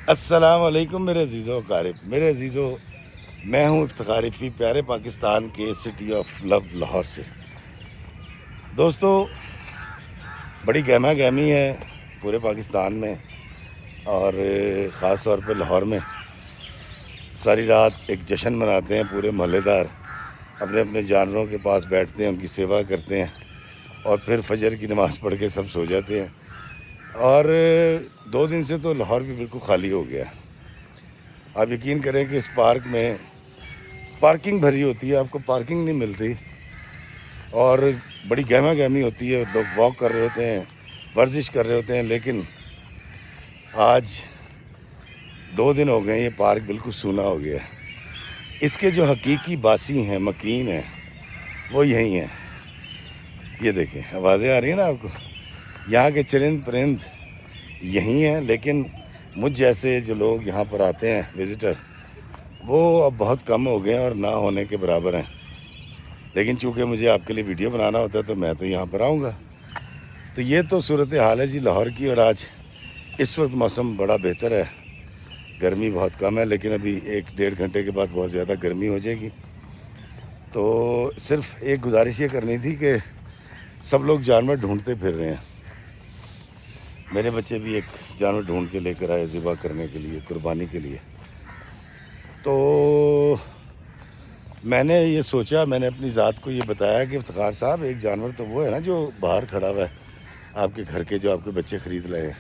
السلام علیکم میرے عزیزو اقارب، میرے عزیزو، میں ہوں افتخار رفیع، پیارے پاکستان کے سٹی آف لو لاہور سے۔ دوستو، بڑی گہما گہمی ہے پورے پاکستان میں، اور خاص طور پہ لاہور میں ساری رات ایک جشن مناتے ہیں پورے محلے دار، اپنے اپنے جانوروں کے پاس بیٹھتے ہیں، ان کی سیوا کرتے ہیں، اور پھر فجر کی نماز پڑھ کے سب سو جاتے ہیں۔ اور 2 دن سے تو لاہور بھی بالکل خالی ہو گیا ہے۔ آپ یقین کریں کہ اس پارک میں پارکنگ بھری ہوتی ہے، آپ کو پارکنگ نہیں ملتی، اور بڑی گہما گہمی ہوتی ہے، لوگ واک کر رہے ہوتے ہیں، ورزش کر رہے ہوتے ہیں، لیکن آج 2 دن ہو گئے یہ پارک بالکل سونا ہو گیا ہے۔ اس کے جو حقیقی باسی ہیں، مکین ہیں، وہ یہی ہیں۔ یہ دیکھیں، آوازیں آ رہی ہیں نا آپ کو، یہاں کے چرند پرند یہی ہیں، لیکن مجھ جیسے جو لوگ یہاں پر آتے ہیں وزٹر، وہ اب بہت کم ہو گئے ہیں اور نہ ہونے کے برابر ہیں۔ لیکن چونکہ مجھے آپ کے لیے ویڈیو بنانا ہوتا ہے تو میں تو یہاں پر آؤں گا۔ تو یہ تو صورتحال ہے جی لاہور کی، اور آج اس وقت موسم بڑا بہتر ہے، گرمی بہت کم ہے، لیکن ابھی 1-1.5 گھنٹے کے بعد بہت زیادہ گرمی ہو جائے گی۔ تو صرف ایک گزارش یہ کرنی تھی کہ سب لوگ جانور ڈھونڈتے پھر رہے ہیں۔ میرے بچے بھی ایک جانور ڈھونڈ کے لے کر آئے ذبح کرنے کے لیے، قربانی کے لیے۔ تو میں نے یہ سوچا، میں نے اپنی ذات کو یہ بتایا کہ افتخار صاحب، ایک جانور تو وہ ہے نا جو باہر کھڑا ہوا ہے آپ کے گھر کے، جو آپ کے بچے خرید لائے ہیں،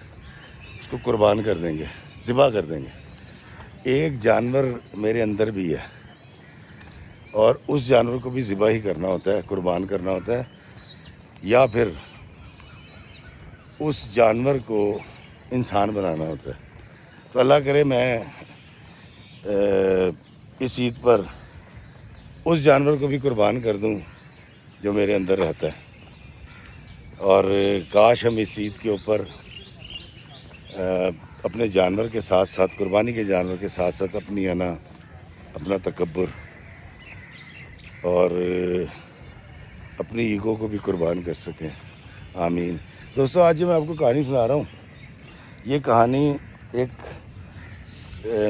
اس کو قربان کر دیں گے، ذبح کر دیں گے۔ ایک جانور میرے اندر بھی ہے، اور اس جانور کو بھی ذبح ہی کرنا ہوتا ہے، قربان کرنا ہوتا ہے، یا پھر اس جانور کو انسان بنانا ہوتا ہے۔ تو اللہ کرے میں اس عید پر اس جانور کو بھی قربان کر دوں جو میرے اندر رہتا ہے، اور کاش ہم اس عید کے اوپر اپنے جانور کے ساتھ ساتھ، قربانی کے جانور کے ساتھ ساتھ، اپنی انا، اپنا تکبر اور اپنی ایگو کو بھی قربان کر سکیں۔ آمین۔ دوستو، آج میں آپ کو کہانی سنا رہا ہوں۔ یہ کہانی، ایک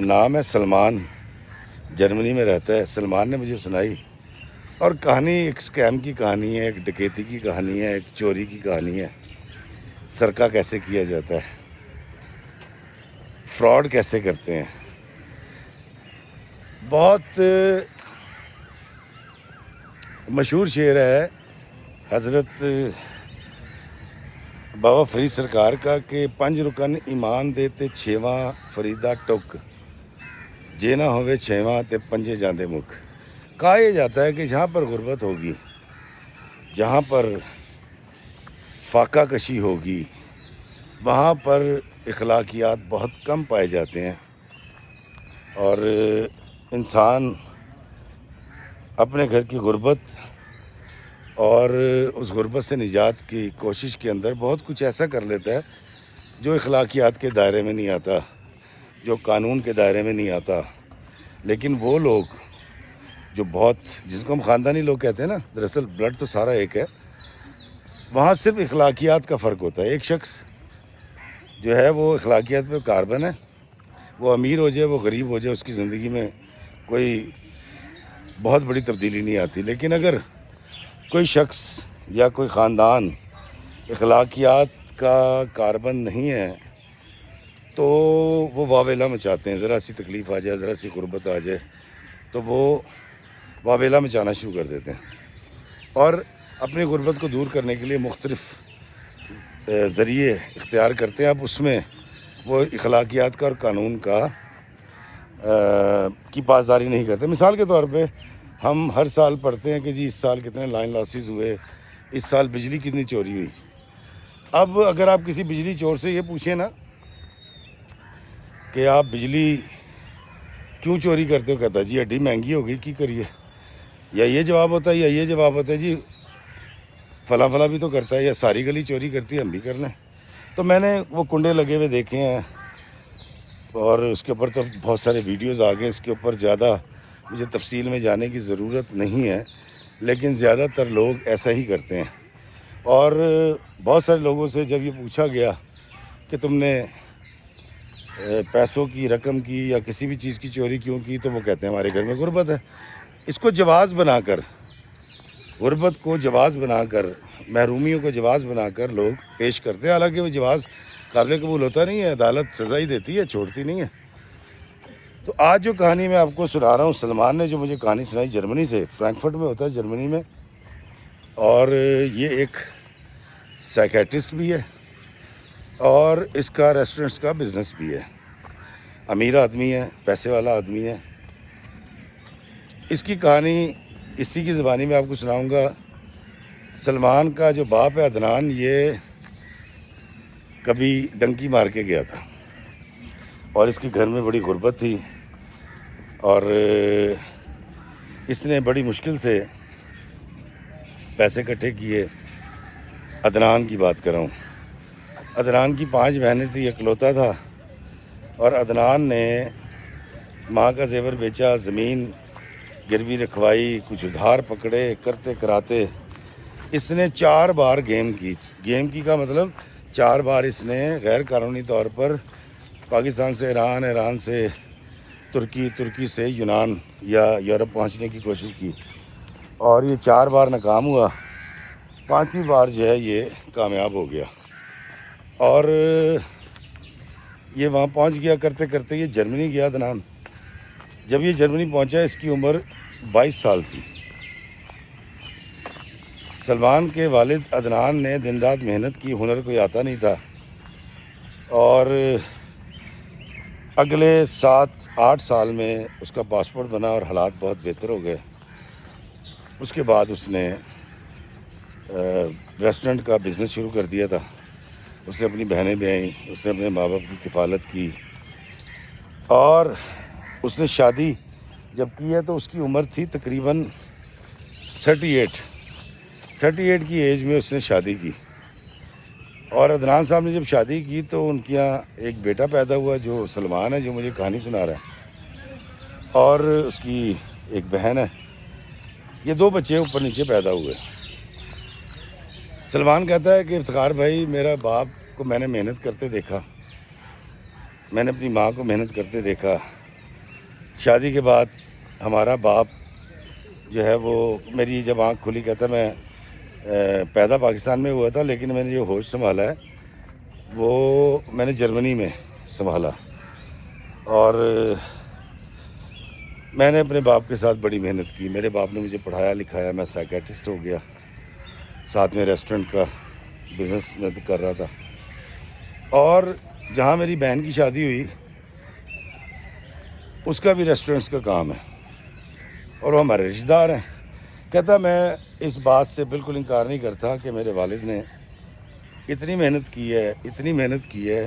نام ہے سلمان، جرمنی میں رہتا ہے۔ سلمان نے مجھے سنائی، اور کہانی ایک سکیم کی کہانی ہے، ایک ڈکیتی کی کہانی ہے، ایک چوری کی کہانی ہے۔ سرقہ کیسے کیا جاتا ہے، فراڈ کیسے کرتے ہیں۔ بہت مشہور شعر ہے حضرت بابا فرید سرکار کا کہ 5 رکن ایمان دے تے 6واں فریدا ٹک، جے نہ ہوئے 6واں تے 5 جاندے مکھ۔ کہا یہ جاتا ہے کہ جہاں پر غربت ہوگی، جہاں پر فاقہ کشی ہوگی، وہاں پر اخلاقیات بہت کم پائے جاتے ہیں، اور انسان اپنے گھر کی غربت اور اس غربت سے نجات کی کوشش کے اندر بہت کچھ ایسا کر لیتا ہے جو اخلاقیات کے دائرے میں نہیں آتا، جو قانون کے دائرے میں نہیں آتا۔ لیکن وہ لوگ جو بہت، جس کو ہم خاندانی لوگ کہتے ہیں نا، دراصل بلڈ تو سارا ایک ہے، وہاں صرف اخلاقیات کا فرق ہوتا ہے۔ ایک شخص جو ہے وہ اخلاقیات پہ کاربن ہے، وہ امیر ہو جائے، وہ غریب ہو جائے، اس کی زندگی میں کوئی بہت بڑی تبدیلی نہیں آتی۔ لیکن اگر کوئی شخص یا کوئی خاندان اخلاقیات کا کاربن نہیں ہے تو وہ واویلا مچاتے ہیں۔ ذرا سی تکلیف آ جائے، ذرا سی غربت آ جائے تو وہ واویلا مچانا شروع کر دیتے ہیں، اور اپنی غربت کو دور کرنے کے لیے مختلف ذریعے اختیار کرتے ہیں۔ اب اس میں وہ اخلاقیات کا اور قانون کا کی پاسداری نہیں کرتے۔ مثال کے طور پہ ہم ہر سال پڑھتے ہیں کہ جی اس سال کتنے لائن لاسز ہوئے، اس سال بجلی کتنی چوری ہوئی۔ اب اگر آپ کسی بجلی چور سے یہ پوچھیں نا کہ آپ بجلی کیوں چوری کرتے ہو، کہتا ہے جی ہڈی مہنگی ہو گئی، کی کریے۔ یا یہ جواب ہوتا ہے، یا یہ جواب ہوتا ہے جی فلاں فلاں بھی تو کرتا ہے، یا ساری گلی چوری کرتی ہے، ہم بھی کر لیں۔ تو میں نے وہ کنڈے لگے ہوئے دیکھے ہیں، اور اس کے اوپر تو بہت سارے ویڈیوز آ گئے، اس کے اوپر زیادہ مجھے تفصیل میں جانے کی ضرورت نہیں ہے، لیکن زیادہ تر لوگ ایسا ہی کرتے ہیں۔ اور بہت سارے لوگوں سے جب یہ پوچھا گیا کہ تم نے پیسوں کی، رقم کی یا کسی بھی چیز کی چوری کیوں کی، تو وہ کہتے ہیں ہمارے گھر میں غربت ہے۔ اس کو جواز بنا کر، غربت کو جواز بنا کر، محرومیوں کو جواز بنا کر لوگ پیش کرتے ہیں، حالانکہ وہ جواز قابل قبول ہوتا نہیں ہے، عدالت سزا ہی دیتی ہے، چھوڑتی نہیں ہے۔ تو آج جو کہانی میں آپ کو سنا رہا ہوں، سلمان نے جو مجھے کہانی سنائی جرمنی سے، فرینکفرٹ میں ہوتا ہے جرمنی میں، اور یہ ایک سائیکیٹرسٹ بھی ہے اور اس کا ریسٹورنٹس کا بزنس بھی ہے، امیر آدمی ہے، پیسے والا آدمی ہے۔ اس کی کہانی اسی کی زبانی میں آپ کو سناؤں گا۔ سلمان کا جو باپ ہے عدنان، یہ کبھی ڈنکی مار کے گیا تھا اور اس کے گھر میں بڑی غربت تھی، اور اس نے بڑی مشکل سے پیسے اکٹھے کیے۔ عدنان کی بات کر رہا ہوں۔ عدنان کی 5 بہنیں تھیں، اکلوتا تھا، اور عدنان نے ماں کا زیور بیچا، زمین گروی رکھوائی، کچھ ادھار پکڑے، کرتے کراتے اس نے 4 بار گیم کی کا مطلب 4 بار اس نے غیر قانونی طور پر پاکستان سے ایران، ایران سے ترکی، ترکی سے یونان یا یورپ پہنچنے کی کوشش کی، اور یہ 4 بار ناکام ہوا۔ 5ویں بار جو ہے یہ کامیاب ہو گیا، اور یہ وہاں پہنچ گیا کرتے کرتے یہ جرمنی گیا عدنان۔ جب یہ جرمنی پہنچا اس کی عمر 22 سال تھی۔ سلمان کے والد عدنان نے دن رات محنت کی، ہنر کوئی آتا نہیں تھا، اور اگلے 7-8 سال میں اس کا پاسپورٹ بنا اور حالات بہت بہتر ہو گئے۔ اس کے بعد اس نے ریسٹورنٹ کا بزنس شروع کر دیا تھا۔ اس نے اپنی بہنیں بیائیں، اس نے اپنے ماں باپ کی کفالت کی، اور اس نے شادی جب کی ہے تو اس کی عمر تھی تقریباً 38 کی ایج میں اس نے شادی کی۔ اور عدنان صاحب نے جب شادی کی تو ان کے یہاں ایک بیٹا پیدا ہوا جو سلمان ہے، جو مجھے کہانی سنا رہا ہے، اور اس کی ایک بہن ہے۔ یہ 2 بچے اوپر نیچے پیدا ہوئے۔ سلمان کہتا ہے کہ افتخار بھائی، میرا باپ کو میں نے محنت کرتے دیکھا، میں نے اپنی ماں کو محنت کرتے دیکھا۔ شادی کے بعد ہمارا باپ جو ہے وہ، میری جب آنکھ کھلی، کہتا میں پیدا پاکستان میں ہوا تھا، لیکن میں نے جو ہوش سنبھالا ہے وہ میں نے جرمنی میں سنبھالا، اور میں نے اپنے باپ کے ساتھ بڑی محنت کی۔ میرے باپ نے مجھے پڑھایا لکھایا، میں سائیکیٹرسٹ ہو گیا، ساتھ میں ریسٹورنٹ کا بزنس میں کر رہا تھا، اور جہاں میری بہن کی شادی ہوئی اس کا بھی ریسٹورنٹس کا کام ہے، اور وہ ہمارے رشتہ دار ہیں۔ کہتا میں اس بات سے بالکل انکار نہیں کرتا کہ میرے والد نے اتنی محنت کی ہے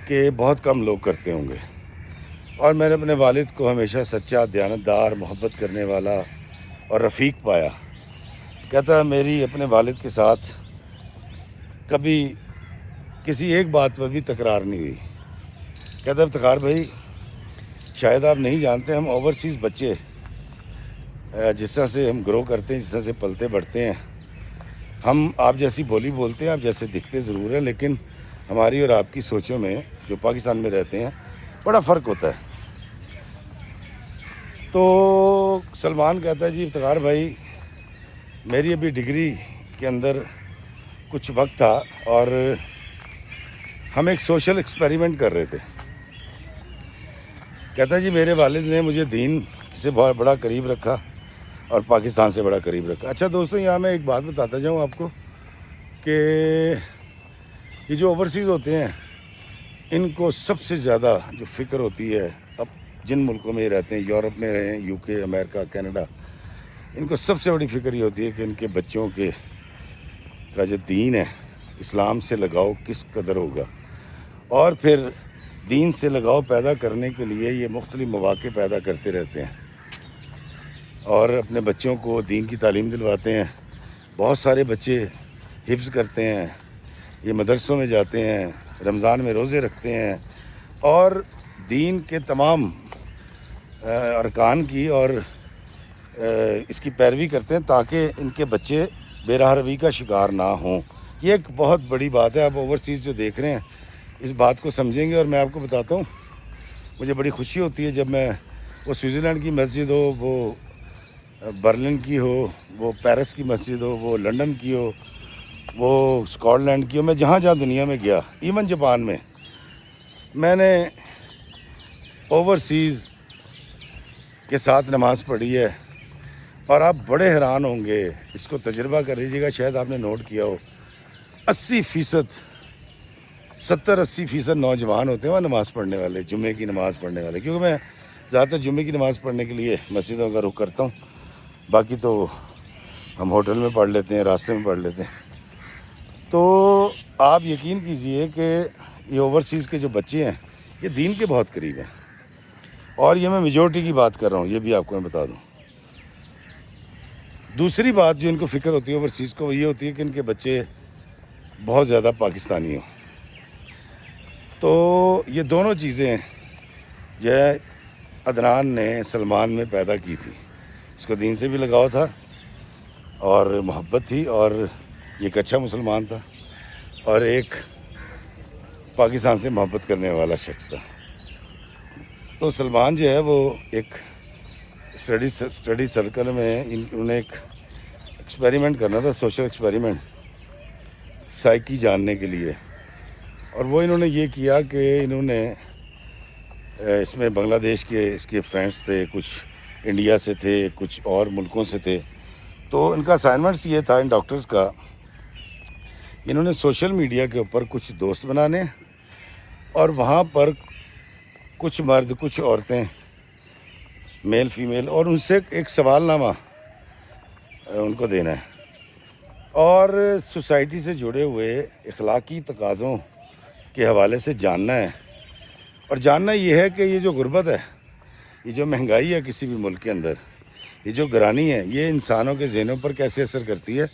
کہ بہت کم لوگ کرتے ہوں گے، اور میں نے اپنے والد کو ہمیشہ سچا، دیانتدار، محبت کرنے والا اور رفیق پایا۔ کہتا میری اپنے والد کے ساتھ کبھی کسی ایک بات پر بھی تکرار نہیں ہوئی۔ کہتا افتخار بھائی، شاید آپ نہیں جانتے، ہم اوورسیز بچے جس طرح سے ہم گرو کرتے ہیں، جس طرح سے پلتے بڑھتے ہیں، ہم آپ جیسی بولی بولتے ہیں، آپ جیسے دکھتے ضرور ہیں، لیکن ہماری اور آپ کی سوچوں میں جو پاکستان میں رہتے ہیں بڑا فرق ہوتا ہے۔ تو سلمان کہتا ہے جی افتخار بھائی، میری ابھی ڈگری کے اندر کچھ وقت تھا، اور ہم ایک سوشل ایکسپیریمنٹ کر رہے تھے۔ کہتا ہے جی میرے والد نے مجھے دین سے بہت بڑا قریب رکھا اور پاکستان سے بڑا قریب رکھا۔ اچھا دوستوں، یہاں میں ایک بات بتاتا جاؤں آپ کو کہ یہ جو اوورسیز ہوتے ہیں ان کو سب سے زیادہ جو فکر ہوتی ہے، اب جن ملکوں میں یہ رہتے ہیں، یورپ میں رہیں، UK، امریکہ، کینیڈا، ان کو سب سے بڑی فکر یہ ہوتی ہے کہ ان کے بچوں کا جو دین ہے، اسلام سے لگاؤ کس قدر ہوگا، اور پھر دین سے لگاؤ پیدا کرنے کے لیے یہ مختلف مواقع پیدا کرتے رہتے ہیں اور اپنے بچوں کو دین کی تعلیم دلواتے ہیں۔ بہت سارے بچے حفظ کرتے ہیں، یہ مدرسوں میں جاتے ہیں، رمضان میں روزے رکھتے ہیں، اور دین کے تمام ارکان کی اور اس کی پیروی کرتے ہیں تاکہ ان کے بچے بے راہ روی کا شکار نہ ہوں۔ یہ ایک بہت بڑی بات ہے۔ آپ اوورسیز جو دیکھ رہے ہیں، اس بات کو سمجھیں گے. اور میں آپ کو بتاتا ہوں, مجھے بڑی خوشی ہوتی ہے جب میں وہ سوئٹزرلینڈ کی مسجد ہو, وہ برلن کی ہو, وہ پیرس کی مسجد ہو, وہ لنڈن کی ہو, وہ اسکاٹ لینڈ کی ہو, میں جہاں جہاں دنیا میں گیا, ایون جاپان میں نے اوورسیز کے ساتھ نماز پڑھی ہے. اور آپ بڑے حیران ہوں گے, اس کو تجربہ کر لیجیے گا, شاید آپ نے نوٹ کیا ہو, 80%, 70-80% نوجوان ہوتے ہیں وہ نماز پڑھنے والے, جمعے کی نماز پڑھنے والے. کیونکہ میں زیادہ تر جمعے کی نماز پڑھنے کے لیے مسجدوں کا رخ کرتا ہوں, باقی تو ہم ہوٹل میں پڑھ لیتے ہیں, راستے میں پڑھ لیتے ہیں. تو آپ یقین کیجئے کہ یہ اوورسیز کے جو بچے ہیں یہ دین کے بہت قریب ہیں. اور یہ میں میجورٹی کی بات کر رہا ہوں, یہ بھی آپ کو میں بتا دوں. دوسری بات جو ان کو فکر ہوتی ہے اوورسیز کو, وہ یہ ہوتی ہے کہ ان کے بچے بہت زیادہ پاکستانی ہوں. تو یہ دونوں چیزیں جو ہے عدنان نے سلمان میں پیدا کی تھی. اس کو دین سے بھی لگاؤ تھا اور محبت تھی, اور یہ ایک اچھا مسلمان تھا, اور ایک پاکستان سے محبت کرنے والا شخص تھا. تو سلمان جو ہے وہ ایک اسٹڈی سرکل میں انہوں نے ایک ایکسپیریمنٹ کرنا تھا, سوشل ایکسپیریمنٹ, سائیکی جاننے کے لیے. اور وہ انہوں نے یہ کیا کہ انہوں نے اس میں بنگلہ دیش کے اس کے فرینڈس تھے, کچھ انڈیا سے تھے, کچھ اور ملکوں سے تھے. تو ان کا اسائنمنٹس یہ تھا ان ڈاکٹرز کا, انہوں نے سوشل میڈیا کے اوپر کچھ دوست بنانے, اور وہاں پر کچھ مرد کچھ عورتیں, میل فیمیل, اور ان سے ایک سوال نامہ ان کو دینا ہے, اور سوسائٹی سے جڑے ہوئے اخلاقی تقاضوں کے حوالے سے جاننا ہے. اور جاننا یہ ہے کہ یہ جو غربت ہے, یہ جو مہنگائی ہے کسی بھی ملک کے اندر, یہ جو گرانی ہے, یہ انسانوں کے ذہنوں پر کیسے اثر کرتی ہے,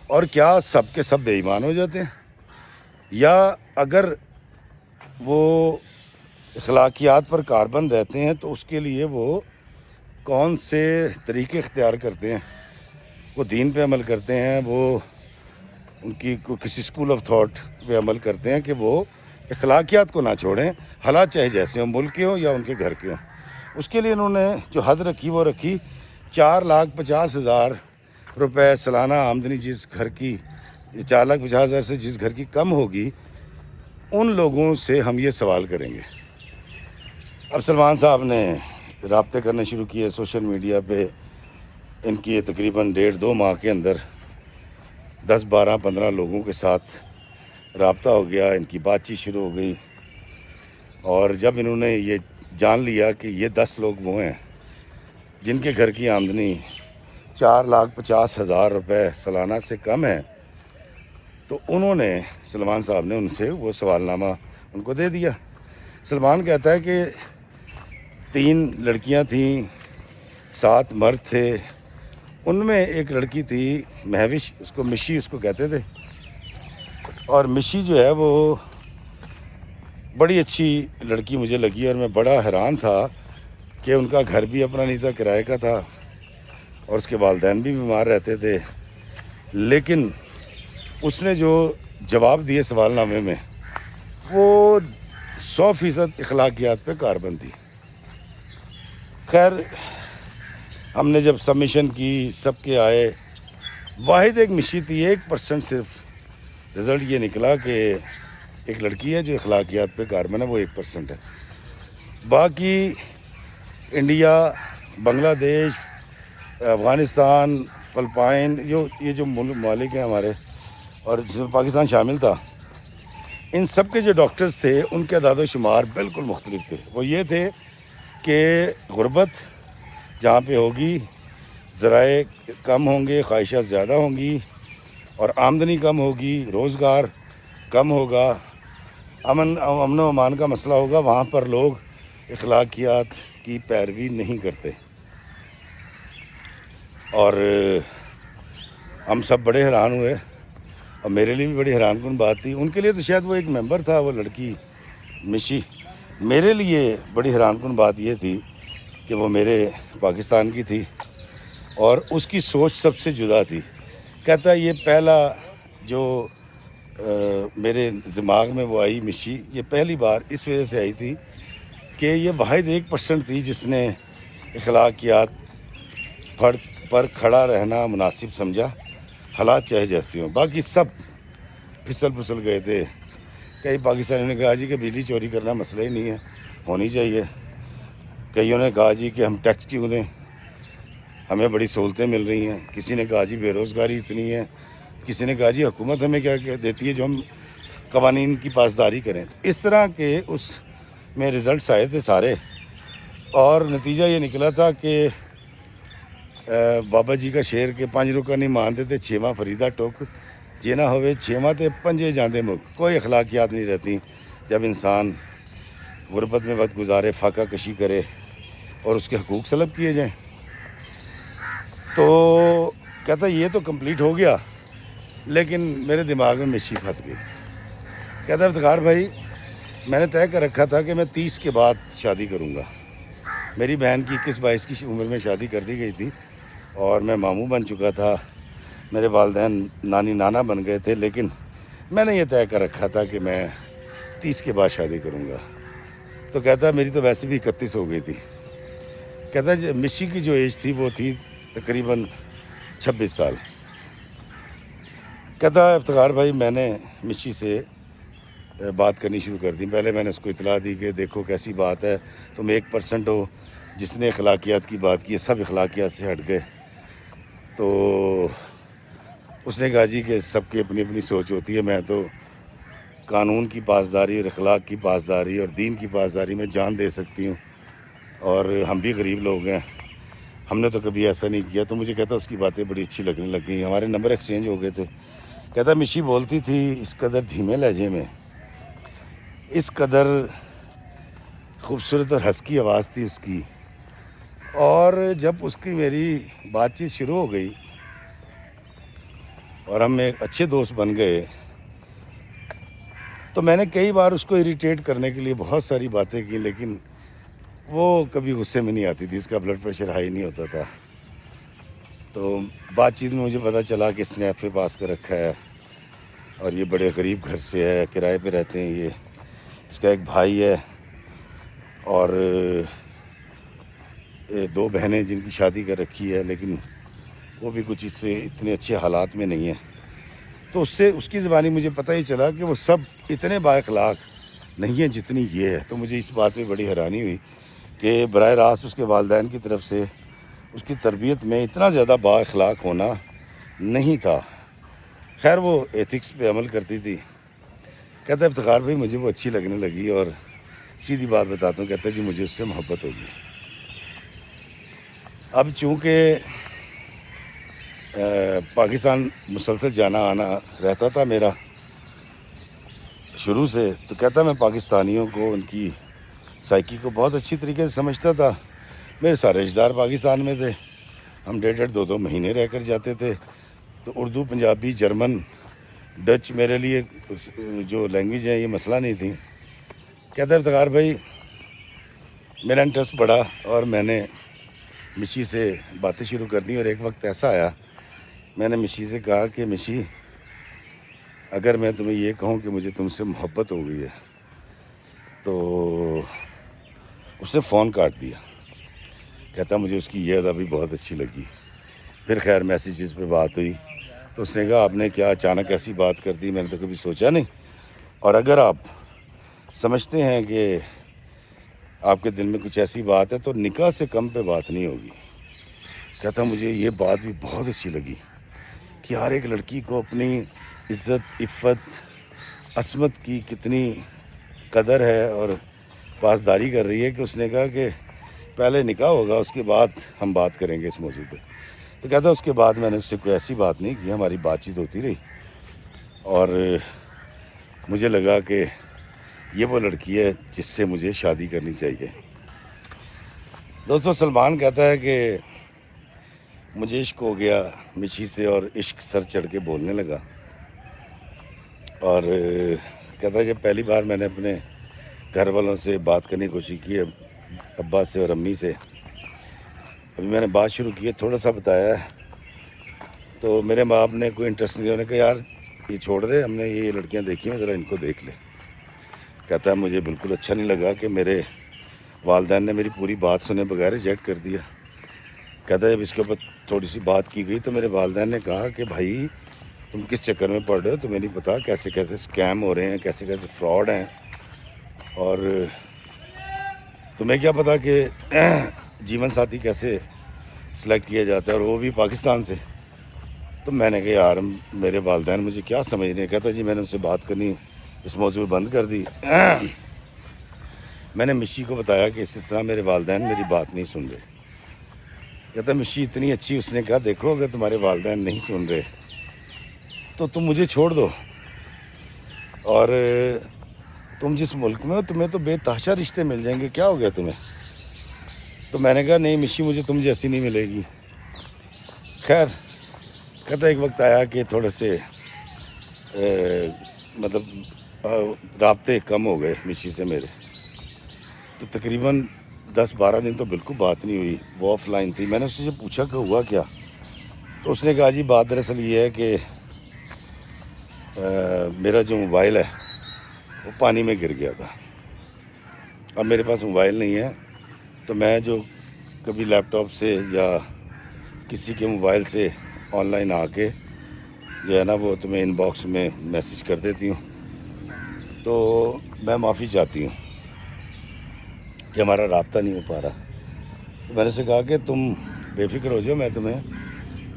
اور کیا سب کے سب بے ایمان ہو جاتے ہیں, یا اگر وہ اخلاقیات پر کاربند رہتے ہیں تو اس کے لیے وہ کون سے طریقے اختیار کرتے ہیں. وہ دین پہ عمل کرتے ہیں, وہ ان کی کسی اسکول آف تھاٹ پہ عمل کرتے ہیں کہ وہ اخلاقیات کو نہ چھوڑیں, حالات چاہے جیسے ہوں, ملک کے ہوں یا ان کے گھر کے ہوں. اس کے لیے انہوں نے جو حد رکھی وہ رکھی 4,50,000 روپے سالانہ آمدنی جس گھر کی, 4,50,000 سے جس گھر کی کم ہوگی, ان لوگوں سے ہم یہ سوال کریں گے. اب سلمان صاحب نے رابطے کرنے شروع کیے سوشل میڈیا پہ. ان کی تقریباً 1.5-2 ماہ کے اندر 10-12-15 لوگوں کے ساتھ رابطہ ہو گیا, ان کی بات چیت شروع ہو گئی. اور جب انہوں نے یہ جان لیا کہ یہ 10 لوگ وہ ہیں جن کے گھر کی آمدنی 4,50,000 روپے سالانہ سے کم ہے, تو انہوں نے, سلمان صاحب نے ان سے وہ سوال نامہ ان کو دے دیا. سلمان کہتا ہے کہ 3 لڑکیاں تھیں, 7 مرد تھے. ان میں ایک لڑکی تھی مہوش, اس کو مشی اس کو کہتے تھے. اور مشی جو ہے وہ بڑی اچھی لڑکی مجھے لگی, اور میں بڑا حیران تھا کہ ان کا گھر بھی اپنا نہیں تھا, کرائے کا تھا, اور اس کے والدین بھی بیمار رہتے تھے. لیکن اس نے جو جواب دیے سوال نامے میں وہ 100% اخلاقیات پہ کاربند تھی. خیر, ہم نے جب سبمیشن کی, سب کے آئے, واحد ایک مشی تھی, 1% صرف رزلٹ یہ نکلا کہ ایک لڑکی ہے جو اخلاقیات پہ کاربند ہے, وہ 1% ہے. باقی انڈیا, بنگلہ دیش, افغانستان, فلپائن, یہ جو ممالک ہیں ہمارے, اور جس میں پاکستان شامل تھا, ان سب کے جو ڈاکٹرز تھے ان کے اعداد و شمار بالکل مختلف تھے. وہ یہ تھے کہ غربت جہاں پہ ہوگی, ذرائع کم ہوں گے, خواہشات زیادہ ہوں گی, اور آمدنی کم ہوگی, روزگار کم ہوگا, امن و امان کا مسئلہ ہوگا, وہاں پر لوگ اخلاقیات کی پیروی نہیں کرتے. اور ہم سب بڑے حیران ہوئے, اور میرے لیے بھی بڑی حیران کن بات تھی. ان کے لیے تو شاید وہ ایک ممبر تھا, وہ لڑکی مشی. میرے لیے بڑی حیران کن بات یہ تھی کہ وہ میرے پاکستان کی تھی, اور اس کی سوچ سب سے جدا تھی. کہتا ہے یہ پہلا جو میرے دماغ میں وہ آئی مشی، یہ پہلی بار اس وجہ سے آئی تھی کہ یہ واحد 1% تھی جس نے اخلاقیات پر کھڑا رہنا مناسب سمجھا، حالات چاہے جیسے ہوں۔ باقی سب پھسل گئے تھے۔ کئی پاکستانیوں نے کہا جی کہ بجلی چوری کرنا مسئلہ ہی نہیں ہے، ہونی چاہیے۔ کئیوں نے کہا جی کہ ہم ٹیکس کیوں دیں، ہمیں بڑی سہولتیں مل رہی ہیں۔ کسی نے کہا جی بے روزگاری اتنی ہے، کسی نے کہا جی حکومت ہمیں کیا دیتی ہے جو ہم قوانین کی پاسداری کریں۔ اس طرح کے اس میں رزلٹس آئے تھے سارے، اور نتیجہ یہ نکلا تھا کہ بابا جی کا شعر کے 5 رکن نہیں مانتے تھے، 6واں فریدہ ٹوک جینا ہوئے 6واں تے پنجے جاندے ملک۔ کوئی اخلاقیات نہیں رہتی جب انسان غربت میں وقت گزارے، فاقہ کشی کرے اور اس کے حقوق سلب کیے جائیں۔ تو کہتا یہ تو کمپلیٹ ہو گیا، لیکن میرے دماغ میں مشی پھنس گئی۔ کہتا افتخار بھائی میں نے طے کر رکھا تھا کہ میں 30 کے بعد شادی کروں گا۔ میری بہن کی 21-22 کی عمر میں شادی کر دی گئی تھی اور میں ماموں بن چکا تھا، میرے والدین نانی نانا بن گئے تھے، لیکن میں نے یہ طے کر رکھا تھا کہ میں 30 کے بعد شادی کروں گا۔ تو کہتا میری تو ویسے بھی 31 ہو گئی تھی۔ کہتا مشی کی جو ایج تھی وہ تھی تقریباً 26 سال۔ کہتا افتخار بھائی میں نے مشی سے بات کرنی شروع کر دی۔ پہلے میں نے اس کو اطلاع دی کہ دیکھو کیسی بات ہے، تم 1% ہو جس نے اخلاقیات کی بات کی، سب اخلاقیات سے ہٹ گئے۔ تو اس نے کہا جی کہ سب کی اپنی اپنی سوچ ہوتی ہے، میں تو قانون کی پاسداری اور اخلاق کی پاسداری اور دین کی پاسداری میں جان دے سکتی ہوں، اور ہم بھی غریب لوگ ہیں، ہم نے تو کبھی ایسا نہیں کیا۔ تو مجھے کہتا اس کی باتیں بڑی اچھی لگنے لگ گئی، ہمارے نمبر ایکسچینج ہو گئے تھے۔ کہتا مشی بولتی تھی اس قدر دھیمے لہجے میں، اس قدر خوبصورت اور ہسکی آواز تھی اس کی، اور جب اس کی میری بات چیت شروع ہو گئی اور ہم ایک اچھے دوست بن گئے، تو میں نے کئی بار اس کو اریٹیٹ کرنے کے لیے بہت ساری باتیں کی، لیکن وہ کبھی غصے میں نہیں آتی تھی، اس کا بلڈ پریشر ہائی نہیں ہوتا تھا۔ تو بات چیت میں مجھے پتہ چلا کہ اس نے ایف اے پاس کر رکھا ہے اور یہ بڑے غریب گھر سے ہے، کرائے پہ رہتے ہیں، یہ اس کا ایک بھائی ہے اور 2 بہنیں جن کی شادی کر رکھی ہے، لیکن وہ بھی کچھ اس سے اتنے اچھے حالات میں نہیں ہیں۔ تو اس کی زبانی مجھے پتہ ہی چلا کہ وہ سب اتنے با اخلاق نہیں ہیں جتنی یہ ہے۔ تو مجھے اس بات پہ بڑی حیرانی ہوئی کہ براہ راست اس کے والدین کی طرف سے اس کی تربیت میں اتنا زیادہ با اخلاق ہونا نہیں تھا۔ خیر وہ ایتھکس پہ عمل کرتی تھی۔ کہتا ہے افتخار بھائی مجھے وہ اچھی لگنے لگی، اور سیدھی بات بتاتا ہوں، کہتا ہے جی مجھے اس سے محبت ہوگی۔ اب چونکہ پاکستان مسلسل جانا آنا رہتا تھا میرا شروع سے، تو کہتا میں پاکستانیوں کو ان کی سائیکی کو بہت اچھی طریقے سے سمجھتا تھا۔ میرے سارے رشتہ دار پاکستان میں تھے، ہم 1.5-2 مہینے رہ کر جاتے تھے، تو اردو، پنجابی، جرمن، ڈچ میرے لیے جو لینگویج ہے یہ مسئلہ نہیں تھی۔ کہتا ہے افتخار بھائی میرا انٹرسٹ بڑھا اور میں نے مشی سے باتیں شروع کر دیں، اور ایک وقت ایسا آیا میں نے مشی سے کہا کہ مشی اگر میں تمہیں یہ کہوں کہ مجھے تم سے محبت ہو گئی ہے، تو اس نے فون کاٹ دیا۔ کہتا مجھے اس کی یہ ادا بھی بہت اچھی لگی۔ پھر خیر میسیجز پہ بات ہوئی، تو اس نے کہا آپ نے کیا اچانک ایسی بات کر دی، میں نے تو کبھی سوچا نہیں، اور اگر آپ سمجھتے ہیں کہ آپ کے دل میں کچھ ایسی بات ہے تو نکاح سے کم پہ بات نہیں ہوگی۔ کہتا مجھے یہ بات بھی بہت اچھی لگی کہ ہر ایک لڑکی کو اپنی عزت، عفت، عصمت کی کتنی قدر ہے اور پاسداری کر رہی ہے، کہ اس نے کہا کہ پہلے نکاح ہوگا اس کے بعد ہم بات کریں گے اس موضوع پہ۔ تو کہتا اس کے بعد میں نے اس سے کوئی ایسی بات نہیں کی، ہماری بات چیت ہوتی رہی، اور مجھے لگا کہ یہ وہ لڑکی ہے جس سے مجھے شادی کرنی چاہیے۔ دوستو سلمان کہتا ہے کہ مجھے عشق ہو گیا مشی سے، اور عشق سر چڑھ کے بولنے لگا، اور کہتا ہے جب پہلی بار میں نے اپنے گھر والوں سے بات کرنے کی کوشش کی، ابا سے اور امی سے، ابھی میں نے بات شروع کی ہے، تھوڑا سا بتایا ہے، تو میرے ماں باپ نے کوئی انٹرسٹ نہیں، انہوں نے کہا یار یہ چھوڑ دے, ہم نے یہ لڑکیاں دیکھی ہیں, ذرا ان کو دیکھ لے. کہتا ہے مجھے بالکل اچھا نہیں لگا کہ میرے والدین نے میری پوری بات سنے بغیر ریجیکٹ کر دیا. کہتا ہے جب اس کے اوپر تھوڑی سی بات کی گئی تو میرے والدین نے کہا کہ بھائی تم کس چکر میں پڑ رہے ہو, تمہیں نہیں پتا کیسے کیسے اسکیم ہو رہے ہیں, کیسے کیسے فراڈ ہیں, اور تمہیں کیا پتا کہ جیون ساتھی کیسے سلیکٹ کیا جاتا ہے, اور وہ بھی پاکستان سے. تو میں نے کہا یار میرے والدین مجھے کیا سمجھ رہے ہیں. کہتا جی میں نے ان سے بات کرنی اس موضوع بند کر دی. میں نے مشی کو بتایا کہ اس طرح میرے والدین میری بات نہیں سن رہے. کہتا مشی اتنی اچھی, اس نے کہا دیکھو اگر تمہارے والدین نہیں سن رہے تو تم مجھے چھوڑ دو, اور تم جس ملک میں ہو تمہیں تو بے تحاشا رشتے مل جائیں گے, کیا ہو گیا تمہیں. تو میں نے کہا نہیں مشی مجھے تم جیسی نہیں ملے گی. خیر کہتا ایک وقت آیا کہ تھوڑے سے مطلب رابطے کم ہو گئے مشی سے میرے. تو تقریباً 10-12 دن تو بالکل بات نہیں ہوئی, وہ آف لائن تھی. میں نے اس سے پوچھا کہ ہوا کیا, تو اس نے کہا جی بات دراصل یہ ہے کہ میرا جو موبائل ہے وہ پانی میں گر گیا تھا. اب میرے پاس موبائل نہیں ہے, تو میں جو کبھی لیپ ٹاپ سے یا کسی کے موبائل سے آن لائن آ کے جو ہے نا وہ تمہیں ان باکس میں میسیج کر دیتی ہوں. تو میں معافی چاہتی ہوں کہ ہمارا رابطہ نہیں ہو پا رہا. تو میں نے اسے کہا کہ تم بے فکر ہو جاؤ, میں تمہیں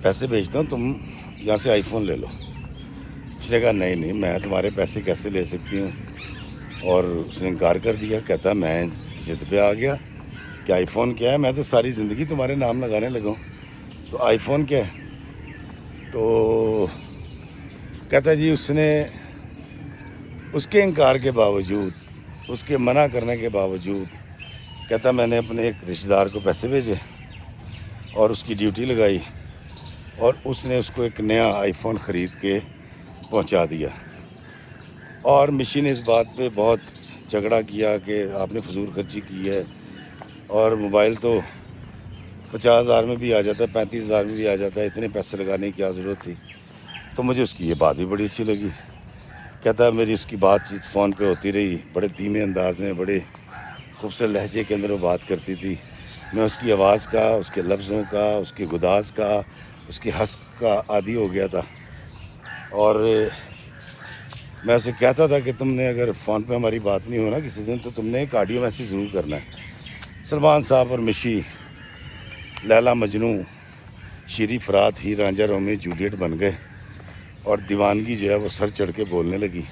پیسے بھیجتا ہوں, تم یہاں سے آئی فون لے لو. اس نے کہا نہیں میں تمہارے پیسے کیسے لے سکتی ہوں, اور اس نے انکار کر دیا. کہتا میں ضد پہ آ گیا کہ آئی فون کیا ہے, میں تو ساری زندگی تمہارے نام لگانے لگا ہوں, تو آئی فون کیا ہے. تو کہتا جی اس نے اس کے انکار کے باوجود, اس کے منع کرنے کے باوجود, کہتا میں نے اپنے ایک رشتہ دار کو پیسے بھیجے اور اس کی ڈیوٹی لگائی, اور اس نے اس کو ایک نیا آئی فون خرید کے پہنچا دیا. اور مشی نے اس بات پہ بہت جھگڑا کیا کہ آپ نے فضول خرچی کی ہے, اور موبائل تو 50,000 میں بھی آ جاتا ہے, 35,000 میں بھی آ جاتا ہے, اتنے پیسے لگانے کی کیا ضرورت تھی. تو مجھے اس کی یہ بات بھی بڑی اچھی لگی. کہتا ہے میری اس کی بات چیت فون پہ ہوتی رہی, بڑے دھیمے انداز میں, بڑے خوبصورت لہجے کے اندر وہ بات کرتی تھی. میں اس کی آواز کا, اس کے لفظوں کا, اس کی گداز کا, اس کی ہنس کا عادی ہو گیا تھا. اور میں اسے کہتا تھا کہ تم نے اگر فون پہ ہماری بات نہیں ہونا کسی دن, تو تم نے ایک آڈیو میسیج ضرور کرنا ہے. سلمان صاحب اور مشی لیلا مجنو, شیری فرات, ہی رانجھا رومی جولیٹ بن گئے, اور دیوانگی جو ہے وہ سر چڑھ کے بولنے لگی.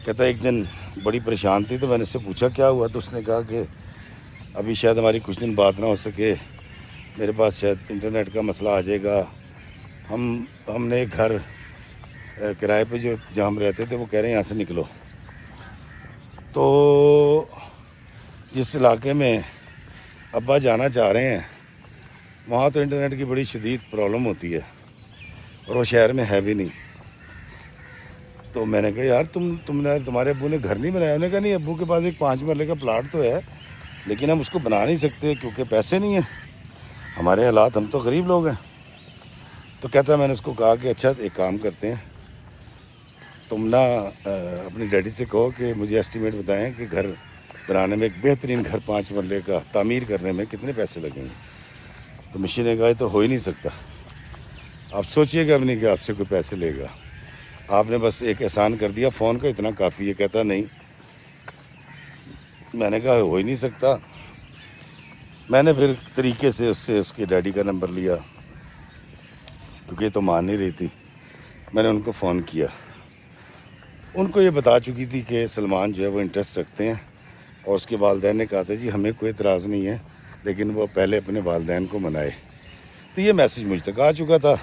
کہتا ایک دن بڑی پریشان تھی, تو میں نے اس سے پوچھا کیا ہوا, تو اس نے کہا کہ ابھی شاید ہماری کچھ دن بات نہ ہو سکے, میرے پاس شاید انٹرنیٹ کا مسئلہ آ جائے گا. ہم نے ایک گھر کرائے پہ جہاں ہم رہتے تھے وہ کہہ رہے ہیں یہاں سے نکلو. تو جس علاقے میں ابا جانا چاہ رہے ہیں وہاں تو انٹرنیٹ کی بڑی شدید پرابلم ہوتی ہے, اور وہ شہر میں ہے بھی نہیں. تو میں نے کہا یار تمہارے ابو نے گھر نہیں بنایا. انہوں نے کہا نہیں, ابو کے پاس ایک 5 مرلے کا پلاٹ تو ہے, لیکن ہم اس کو بنا نہیں سکتے کیونکہ پیسے نہیں ہیں, ہمارے حالات, ہم تو غریب لوگ ہیں. تو کہتا میں نے اس کو کہا کہ اچھا ایک کام کرتے ہیں, تم نا اپنے ڈیڈی سے کہو کہ مجھے ایسٹیمیٹ بتائیں کہ گھر بنانے میں, ایک بہترین گھر 5 مرلے کا تعمیر کرنے میں کتنے پیسے لگیں گے. تو مشی نے کہا یہ تو ہو ہی نہیں سکتا, آپ سوچیے گا نہیں کہ آپ سے کوئی پیسے لے گا, آپ نے بس ایک احسان کر دیا فون کا, اتنا کافی ہے. کہتا نہیں. میں نے کہا ہو ہی نہیں سکتا. میں نے پھر طریقے سے اس کے ڈیڈی کا نمبر لیا, کیونکہ یہ تو مان نہیں رہی تھی. میں نے ان کو فون کیا, ان کو یہ بتا چکی تھی کہ سلمان جو ہے وہ انٹرسٹ رکھتے ہیں, اور اس کے والدین نے کہا تھا جی ہمیں کوئی اعتراض نہیں ہے, لیکن وہ پہلے اپنے والدین کو منائے. تو یہ میسیج مجھ تک آ چکا تھا.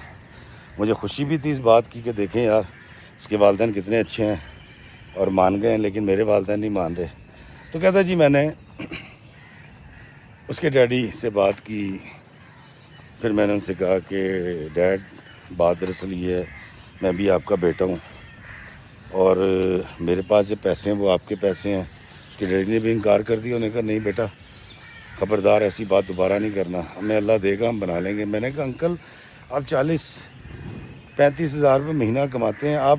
مجھے خوشی بھی تھی اس بات کی کہ دیکھیں یار اس کے والدین کتنے اچھے ہیں اور مان گئے ہیں, لیکن میرے والدین نہیں مان رہے. تو کہتا جی میں نے اس کے ڈیڈی سے بات کی. پھر میں نے ان سے کہا کہ ڈیڈ بات دراصل یہ ہے, میں بھی آپ کا بیٹا ہوں, اور میرے پاس جو پیسے ہیں وہ آپ کے پیسے ہیں. اس کے ڈیڈی نے بھی انکار کر دیا. انہوں نے کہا نہیں بیٹا خبردار ایسی بات دوبارہ نہیں کرنا, ہمیں اللہ دے گا ہم بنا لیں گے. میں نے کہا انکل آپ 40-35 ہزار روپے مہینہ کماتے ہیں, آپ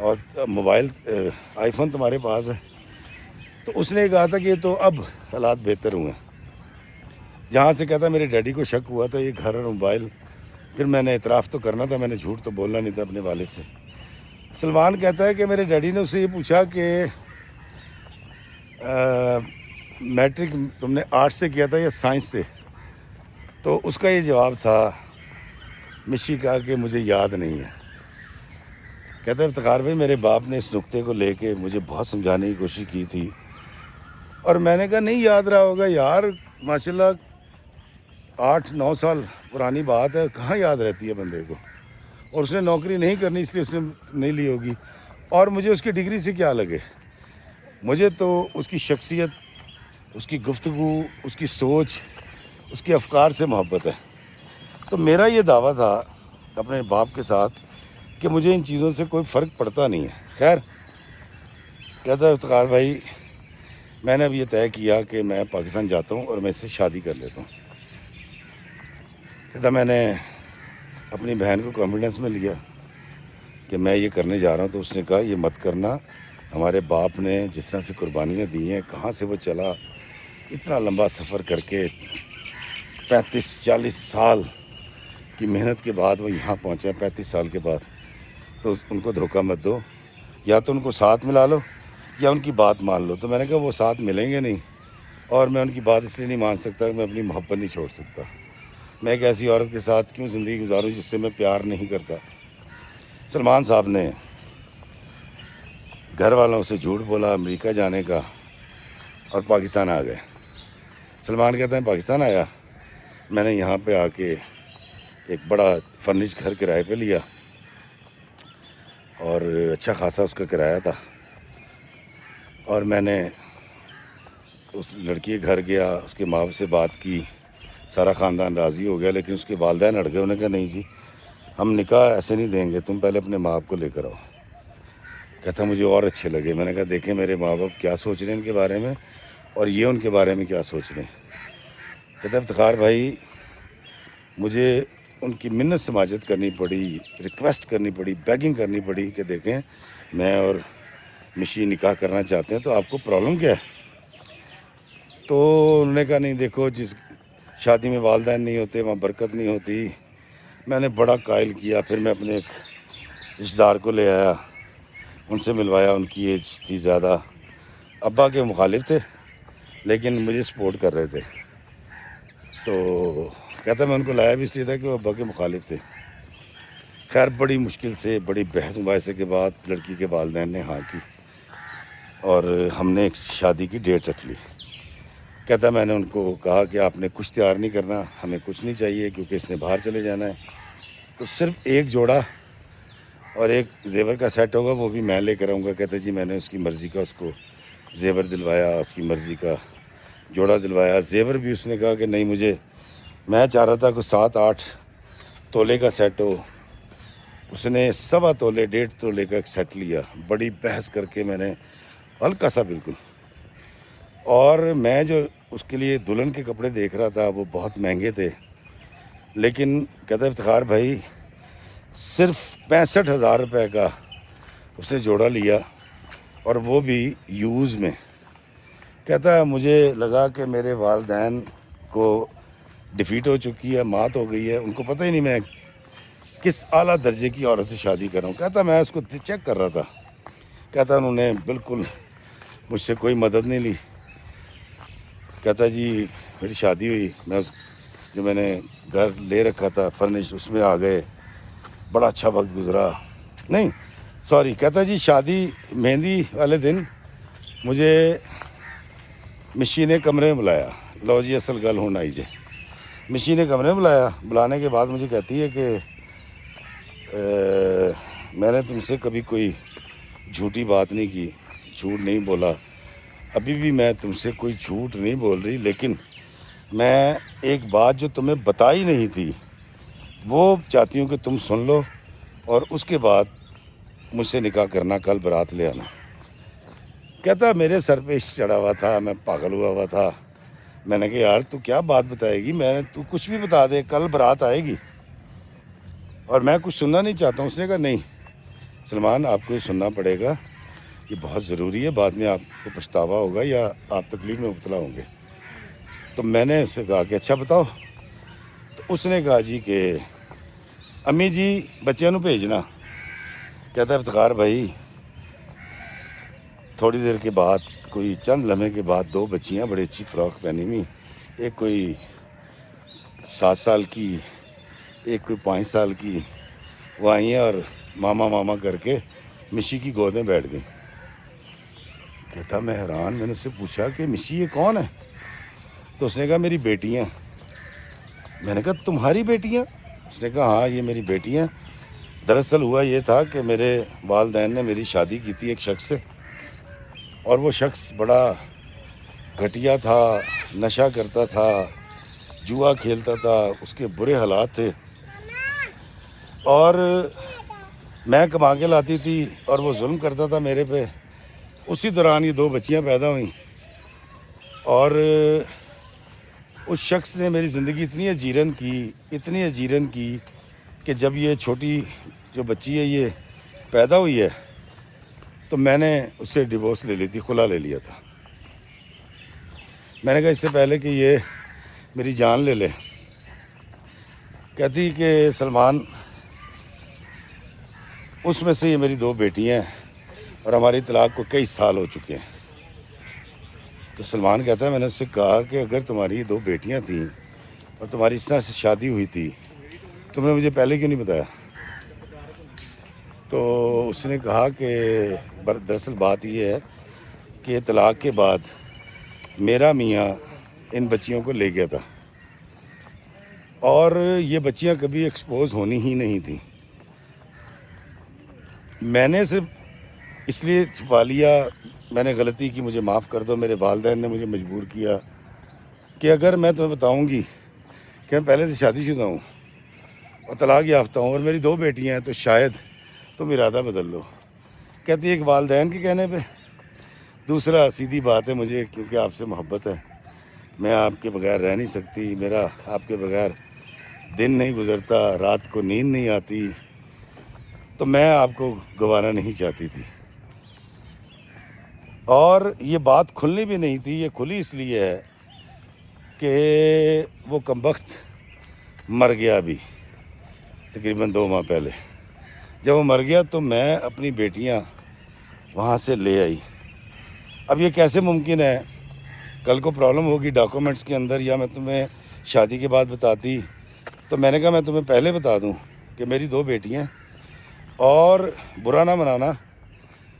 اور موبائل آئی فون تمہارے پاس ہے. تو اس نے کہا تھا کہ تو اب حالات بہتر ہوئے ہیں. جہاں سے کہتا میرے ڈیڈی کو شک ہوا تھا یہ گھر اور موبائل. پھر میں نے اعتراف تو کرنا تھا, میں نے جھوٹ تو بولنا نہیں تھا اپنے والد سے. سلمان کہتا ہے کہ میرے ڈیڈی نے اسے یہ پوچھا کہ میٹرک تم نے آرٹ سے کیا تھا یا سائنس سے؟ تو اس کا یہ جواب تھا مشی کا کہ مجھے یاد نہیں ہے. کہتا ہے افتخار بھائی میرے باپ نے اس نقطے کو لے کے مجھے بہت سمجھانے کی کوشش کی تھی, اور میں نے کہا نہیں یاد رہا ہوگا یار, ماشاءاللہ 8-9 سال پرانی بات ہے, کہاں یاد رہتی ہے بندے کو. اور اس نے نوکری نہیں کرنی اس لیے اس نے نہیں لی ہوگی, اور مجھے اس کی ڈگری سے کیا لگے. مجھے تو اس کی شخصیت, اس کی گفتگو, اس کی سوچ, اس کے افکار سے محبت ہے. تو میرا یہ دعویٰ تھا اپنے باپ کے ساتھ کہ مجھے ان چیزوں سے کوئی فرق پڑتا نہیں ہے. خیر, کہتا ہے افتخار بھائی میں نے اب یہ طے کیا کہ میں پاکستان جاتا ہوں اور میں اس سے شادی کر لیتا ہوں. کہتا میں نے اپنی بہن کو کانفیڈنس میں لیا کہ میں یہ کرنے جا رہا ہوں. تو اس نے کہا یہ مت کرنا, ہمارے باپ نے جس طرح سے قربانیاں دی ہیں, کہاں سے وہ چلا اتنا لمبا سفر کر کے 35-40 سال کی محنت کے بعد وہ یہاں پہنچا. 35 سال کے بعد تو ان کو دھوکہ مت دو, یا تو ان کو ساتھ ملا لو یا ان کی بات مان لو. تو میں نے کہا وہ ساتھ ملیں گے نہیں, اور میں ان کی بات اس لیے نہیں مان سکتا کہ میں اپنی محبت نہیں چھوڑ سکتا. میں ایک ایسی عورت کے ساتھ کیوں زندگی گزاروں جس سے میں پیار نہیں کرتا. سلمان صاحب نے گھر والوں سے جھوٹ بولا امریکہ جانے کا, اور پاکستان آ گئے. سلمان کہتے ہیں پاکستان آیا, میں نے یہاں پہ آ کے ایک بڑا فرنش گھر کرائے پہ لیا, اور اچھا خاصا اس کا کرایہ تھا. اور میں نے اس لڑکی کے گھر گیا, اس کے ماں باپ سے بات کی, سارا خاندان راضی ہو گیا, لیکن اس کے والدین اڑ گئے. انہوں نے کہا نہیں جی ہم نکاح ایسے نہیں دیں گے, تم پہلے اپنے ماں باپ کو لے کر آؤ. کہتا مجھے اور اچھے لگے. میں نے کہا دیکھیں میرے ماں باپ کیا سوچ رہے ہیں ان کے بارے میں, اور یہ ان کے بارے میں کیا سوچ رہے ہیں. کہتا افتخار بھائی مجھے ان کی منت سماجت کرنی پڑی, ریکویسٹ کرنی پڑی, بیگنگ کرنی پڑی کہ دیکھیں میں اور مشی نکاح کرنا چاہتے ہیں, تو آپ کو پرابلم کیا ہے؟ تو انہوں نے کہا نہیں دیکھو جس شادی میں والدین نہیں ہوتے وہاں برکت نہیں ہوتی. میں نے بڑا قائل کیا, پھر میں اپنے ایک رشتہ دار کو لے آیا, ان سے ملوایا. ان کی ایج تھی زیادہ, ابا کے مخالف تھے لیکن مجھے سپورٹ کر رہے تھے. تو کہتا میں ان کو لایا بھی اس لیے تھا کہ وہ ابا کے مخالف تھے. خیر بڑی مشکل سے, بڑی بحث مباحثے کے بعد لڑکی کے والدین نے ہاں کی, اور ہم نے ایک شادی کی ڈیٹ رکھ لی. کہتا میں نے ان کو کہا کہ آپ نے کچھ تیار نہیں کرنا, ہمیں کچھ نہیں چاہیے کیونکہ اس نے باہر چلے جانا ہے. تو صرف ایک جوڑا اور ایک زیور کا سیٹ ہوگا, وہ بھی میں لے کر آؤں گا. کہتا جی میں نے اس کی مرضی کا اس کو زیور دلوایا, اس کی مرضی کا جوڑا دلوایا. زیور بھی اس نے کہا کہ نہیں مجھے, میں چاہ رہا تھا کہ 7-8 تولے کا سیٹ ہو. اس نے 1.25 تولے 1.5 تولے کا ایک سیٹ لیا. بڑی بحث کر کے میں نے, ہلکا سا بالکل, اور میں جو اس کے لیے دلہن کے کپڑے دیکھ رہا تھا وہ بہت مہنگے تھے. لیکن کہتا افتخار بھائی صرف 65,000 روپے کا اس نے جوڑا لیا, اور وہ بھی یوز میں. کہتا مجھے لگا کہ میرے والدین کو ڈیفیٹ ہو چکی ہے, مات ہو گئی ہے, ان کو پتہ ہی نہیں میں کس اعلیٰ درجے کی عورت سے شادی کر رہا ہوں. کہتا میں اس کو چیک کر رہا تھا. کہتا انہوں نے بالکل مجھ سے کوئی مدد نہیں لی. کہتا جی میری شادی ہوئی, میں اس جو میں نے گھر لے رکھا تھا فرنش اس میں آ گئے, بڑا اچھا وقت گزرا. نہیں سوری, کہتا جی شادی مہندی والے دن مجھے مشی نے کمرے میں بلایا. لو جی اصل گل ہونا ہی جی, مشی نے کمرے میں بلایا. بلانے کے بعد مجھے کہتی ہے کہ میں نے تم سے کبھی کوئی جھوٹی بات نہیں کی, جھوٹ نہیں بولا, ابھی بھی میں تم سے کوئی جھوٹ نہیں بول رہی, لیکن میں ایک بات جو تمہیں بتائی نہیں تھی وہ چاہتی ہوں کہ تم سن لو, اور اس کے بعد مجھ سے نکاح کرنا, کل بارات لے آنا. کہتا میرے سر پہ عشق چڑھا ہوا تھا, میں پاگل ہوا ہوا تھا. میں نے کہا یار تو کیا بات بتائے گی, تو کچھ بھی بتا دے, کل بارات آئے گی اور میں کچھ سننا نہیں چاہتا ہوں. اس نے کہا نہیں سلمان آپ کو یہ سننا پڑے گا، یہ بہت ضروری ہے، بعد میں آپ کو پچھتاوا ہوگا یا آپ تکلیف میں مبتلا ہوں گے۔ تو میں نے اس سے کہا کہ اچھا بتاؤ۔ تو اس نے کہا جی کہ امی جی بچیاں نو بھیجنا۔ کہتا ہے افتخار بھائی، تھوڑی دیر کے بعد، کوئی چند لمحے کے بعد، 2 بچیاں بڑی اچھی فراک پہنی ہوئی، ایک کوئی 7 سال کی، ایک کوئی 5 سال کی، وہ آئی ہیں اور ماما ماما کر کے مشی کی گود میں بیٹھ گئیں۔ کہتا میں حیران، میں نے اس سے پوچھا کہ مشی یہ کون ہے؟ تو اس نے کہا میری بیٹیاں۔ میں نے کہا تمہاری بیٹیاں؟ اس نے کہا ہاں یہ میری بیٹیاں۔ دراصل ہوا یہ تھا کہ میرے والدین نے میری شادی کی تھی ایک شخص سے، اور وہ شخص بڑا گھٹیا تھا، نشہ کرتا تھا، جوا کھیلتا تھا، اس کے برے حالات تھے، اور میں کما کے لاتی تھی اور وہ ظلم کرتا تھا میرے پہ۔ اسی دوران یہ 2 بچیاں پیدا ہوئیں، اور اس شخص نے میری زندگی اتنی اجیرن کی کہ جب یہ چھوٹی جو بچی ہے یہ پیدا ہوئی ہے تو میں نے اس سے ڈیورس لے لی تھی، خلا لے لیا تھا۔ میں نے کہا اس سے پہلے کہ یہ میری جان لے لے، کہتی کہ سلمان اس میں سے یہ میری 2 بیٹیاں ہیں اور ہماری طلاق کو کئی سال ہو چکے ہیں۔ تو سلمان کہتا ہے میں نے اس سے کہا کہ اگر تمہاری 2 بیٹیاں تھیں اور تمہاری اس طرح سے شادی ہوئی تھی، تم نے مجھے پہلے کیوں نہیں بتایا؟ تو اس نے کہا کہ دراصل بات یہ ہے کہ طلاق کے بعد میرا میاں ان بچیوں کو لے گیا تھا، اور یہ بچیاں کبھی ایکسپوز ہونی ہی نہیں تھیں۔ میں نے صرف اس لیے چھپا لیا، میں نے غلطی کی، مجھے معاف کر دو، میرے والدین نے مجھے مجبور کیا کہ اگر میں تمہیں بتاؤں گی کہ میں پہلے سے شادی شدہ ہوں اور طلاق یافتہ ہوں اور میری 2 بیٹیاں ہیں تو شاید تم ارادہ بدل لو۔ کہتی ہے ایک والدین کے کہنے پہ، دوسرا سیدھی بات ہے مجھے کیونکہ آپ سے محبت ہے، میں آپ کے بغیر رہ نہیں سکتی، میرا آپ کے بغیر دن نہیں گزرتا، رات کو نیند نہیں آتی، تو میں آپ کو گنوانا نہیں چاہتی تھی۔ اور یہ بات کھلنی بھی نہیں تھی، یہ کھلی اس لیے ہے کہ وہ کمبخت مر گیا ابھی تقریباً 2 ماہ پہلے۔ جب وہ مر گیا تو میں اپنی بیٹیاں وہاں سے لے آئی۔ اب یہ کیسے ممکن ہے؟ کل کو پرابلم ہوگی ڈاکومنٹس کے اندر، یا میں تمہیں شادی کے بعد بتاتی، تو میں نے کہا میں تمہیں پہلے بتا دوں کہ میری 2 بیٹیاں، اور برا نہ منانا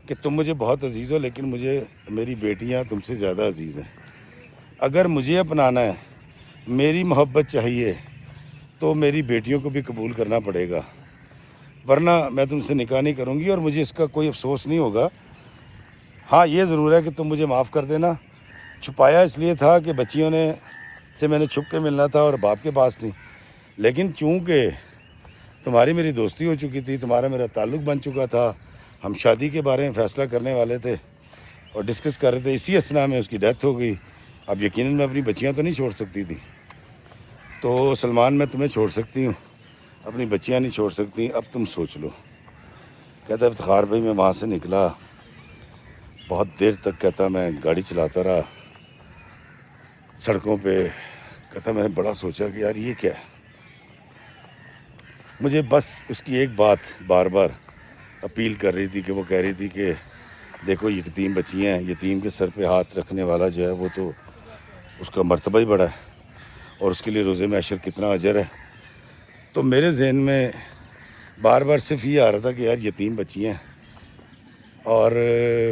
کہ تم مجھے بہت عزیز ہو، لیکن مجھے میری بیٹیاں تم سے زیادہ عزیز ہیں۔ اگر مجھے اپنانا ہے، میری محبت چاہیے، تو میری بیٹیوں کو بھی قبول کرنا پڑے گا، ورنہ میں تم سے نکاح نہیں کروں گی، اور مجھے اس کا کوئی افسوس نہیں ہوگا۔ ہاں یہ ضرور ہے کہ تم مجھے معاف کر دینا۔ چھپایا اس لیے تھا کہ بچیوں سے میں نے چھپ کے ملنا تھا اور باپ کے پاس تھی، لیکن چونکہ تمہاری میری دوستی ہو چکی تھی، تمہارا میرا تعلق بن چکا تھا، ہم شادی کے بارے میں فیصلہ کرنے والے تھے اور ڈسکس کر رہے تھے، اسی اثناء میں اس کی ڈیتھ ہو گئی۔ اب یقیناً میں اپنی بچیاں تو نہیں چھوڑ سکتی تھی، تو سلمان میں تمہیں چھوڑ سکتی ہوں، اپنی بچیاں نہیں چھوڑ سکتی، اب تم سوچ لو۔ کہتا ہے افتخار بھائی میں وہاں سے نکلا، بہت دیر تک کہتا میں گاڑی چلاتا رہا سڑکوں پہ۔ کہتا میں نے بڑا سوچا کہ یار یہ کیا ہے، مجھے بس اس کی ایک بات بار بار اپیل کر رہی تھی کہ وہ کہہ رہی تھی کہ دیکھو یتیم بچیاں ہیں، یتیم کے سر پہ ہاتھ رکھنے والا جو ہے وہ تو اس کا مرتبہ ہی بڑا ہے، اور اس کے لیے روزے محشر کتنا اجر ہے۔ تو میرے ذہن میں بار بار صرف یہ آ رہا تھا کہ یار یتیم بچیاں ہیں، اور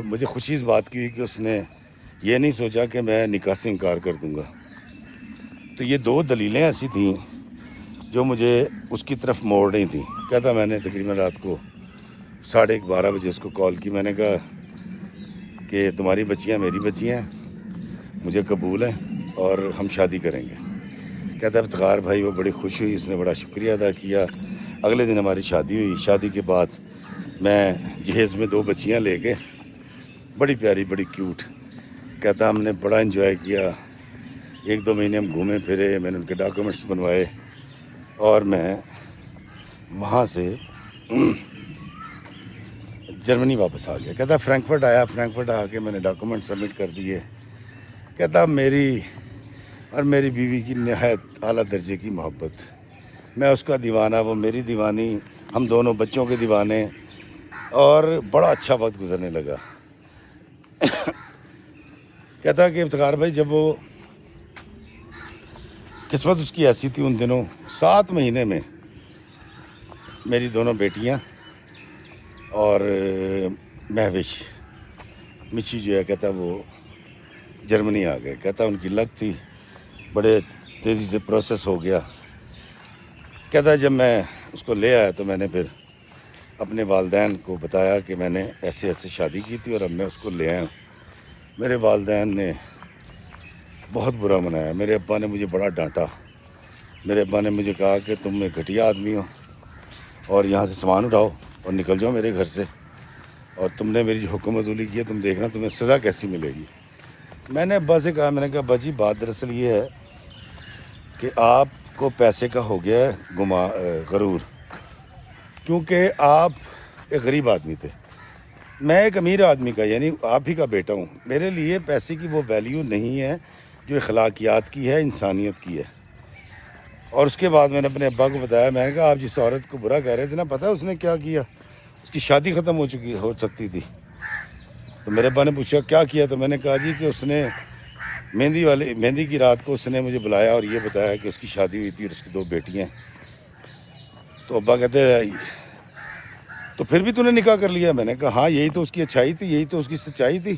مجھے خوشی اس بات کی کہ اس نے یہ نہیں سوچا کہ میں نکاح سے انکار کر دوں گا۔ تو یہ 2 دلیلیں ایسی تھیں جو مجھے اس کی طرف موڑ رہی تھیں۔ کہتا میں نے تقریباً رات کو 11:30 بجے اس کو کال کی، میں نے کہا کہ تمہاری بچیاں میری بچیاں ہیں، مجھے قبول ہے اور ہم شادی کریں گے۔ کہتا ہے افتخار بھائی وہ بڑی خوش ہوئی، اس نے بڑا شکریہ ادا کیا۔ اگلے دن ہماری شادی ہوئی۔ شادی کے بعد میں جہیز میں 2 بچیاں لے کے، بڑی پیاری بڑی کیوٹ، کہتا ہم نے بڑا انجوائے کیا، 1-2 مہینے ہم گھومے پھرے، میں نے ان کے ڈاکومنٹس بنوائے، اور میں وہاں سے جرمنی واپس آ گیا. کہتا فرینکفرٹ آیا, فرینکفرٹ آ کے میں نے ڈاکومنٹ سبمٹ کر دیے. کہتا میری اور میری بیوی کی نہایت اعلیٰ درجے کی محبت, میں اس کا دیوانہ, وہ میری دیوانی, ہم دونوں بچوں کے دیوانے, اور بڑا اچھا وقت گزرنے لگا. کہتا کہ افتخار بھائی جب وہ قسمت اس کی ایسی تھی ان دنوں, 7 مہینے میں میری دونوں بیٹیاں اور مہوش مچھی جو ہے, کہتا وہ جرمنی آ گئے. کہتا ان کی لک تھی, بڑے تیزی سے پروسیس ہو گیا. کہتا جب میں اس کو لے آیا تو میں نے پھر اپنے والدین کو بتایا کہ میں نے ایسے ایسے شادی کی تھی اور اب میں اس کو لے آیا. میرے والدین نے بہت برا منایا. میرے ابا نے مجھے بڑا ڈانٹا. میرے ابا نے مجھے کہا کہ تم ایک گھٹیا آدمی ہو اور یہاں سے سامان اٹھاؤ اور نکل جاؤ میرے گھر سے, اور تم نے میری جو حکم عدولی کی ہے تم دیکھنا تمہیں سزا کیسی ملے گی. میں نے ابا سے کہا, میں نے کہا ابا جی بات دراصل یہ ہے کہ آپ کو پیسے کا ہو گیا ہے غرور, کیونکہ آپ ایک غریب آدمی تھے, میں ایک امیر آدمی کا یعنی آپ ہی کا بیٹا ہوں. میرے لیے پیسے کی وہ ویلیو نہیں ہے جو اخلاقیات کی ہے, انسانیت کی ہے. اور اس کے بعد میں نے اپنے ابا کو بتایا, میں نے کہا آپ جس عورت کو برا کہہ رہے تھے نا, پتہ ہے اس نے کیا کیا, اس کی شادی ختم ہو سکتی تھی. تو میرے ابا نے پوچھا کیا کیا, تو میں نے کہا جی کہ اس نے مہندی کی رات کو اس نے مجھے بلایا اور یہ بتایا کہ اس کی شادی ہوئی تھی اور اس کی 2 بیٹیاں. تو ابا کہتے ہیں تو پھر بھی تو نے نکاح کر لیا. میں نے کہا ہاں یہی تو اس کی اچھائی تھی, یہی تو اس کی سچائی تھی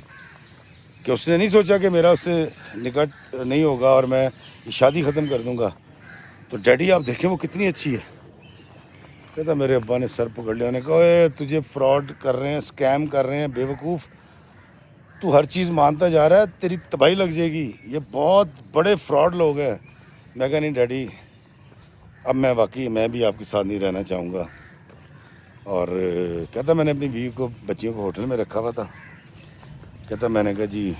کہ اس نے نہیں سوچا کہ میرا اس سے نکاح نہیں ہوگا اور میں یہ شادی ختم کر دوں گا. تو ڈیڈی آپ دیکھیں وہ کتنی اچھی ہے. کہتا میرے ابا نے سر پکڑ لیا, نے کہا اے تجھے فراڈ کر رہے ہیں, اسکیم کر رہے ہیں, بے وقوف, تو ہر چیز مانتا جا رہا ہے, تیری تباہی لگ جائے گی, یہ بہت بڑے فراڈ لوگ ہیں. میں کہا نہیں ڈیڈی, اب میں واقعی میں بھی آپ کے ساتھ نہیں رہنا چاہوں گا. اور کہتا میں نے اپنی بیوی کو بچیوں کو ہوٹل میں رکھا ہوا تھا. کہتا میں نے کہا جی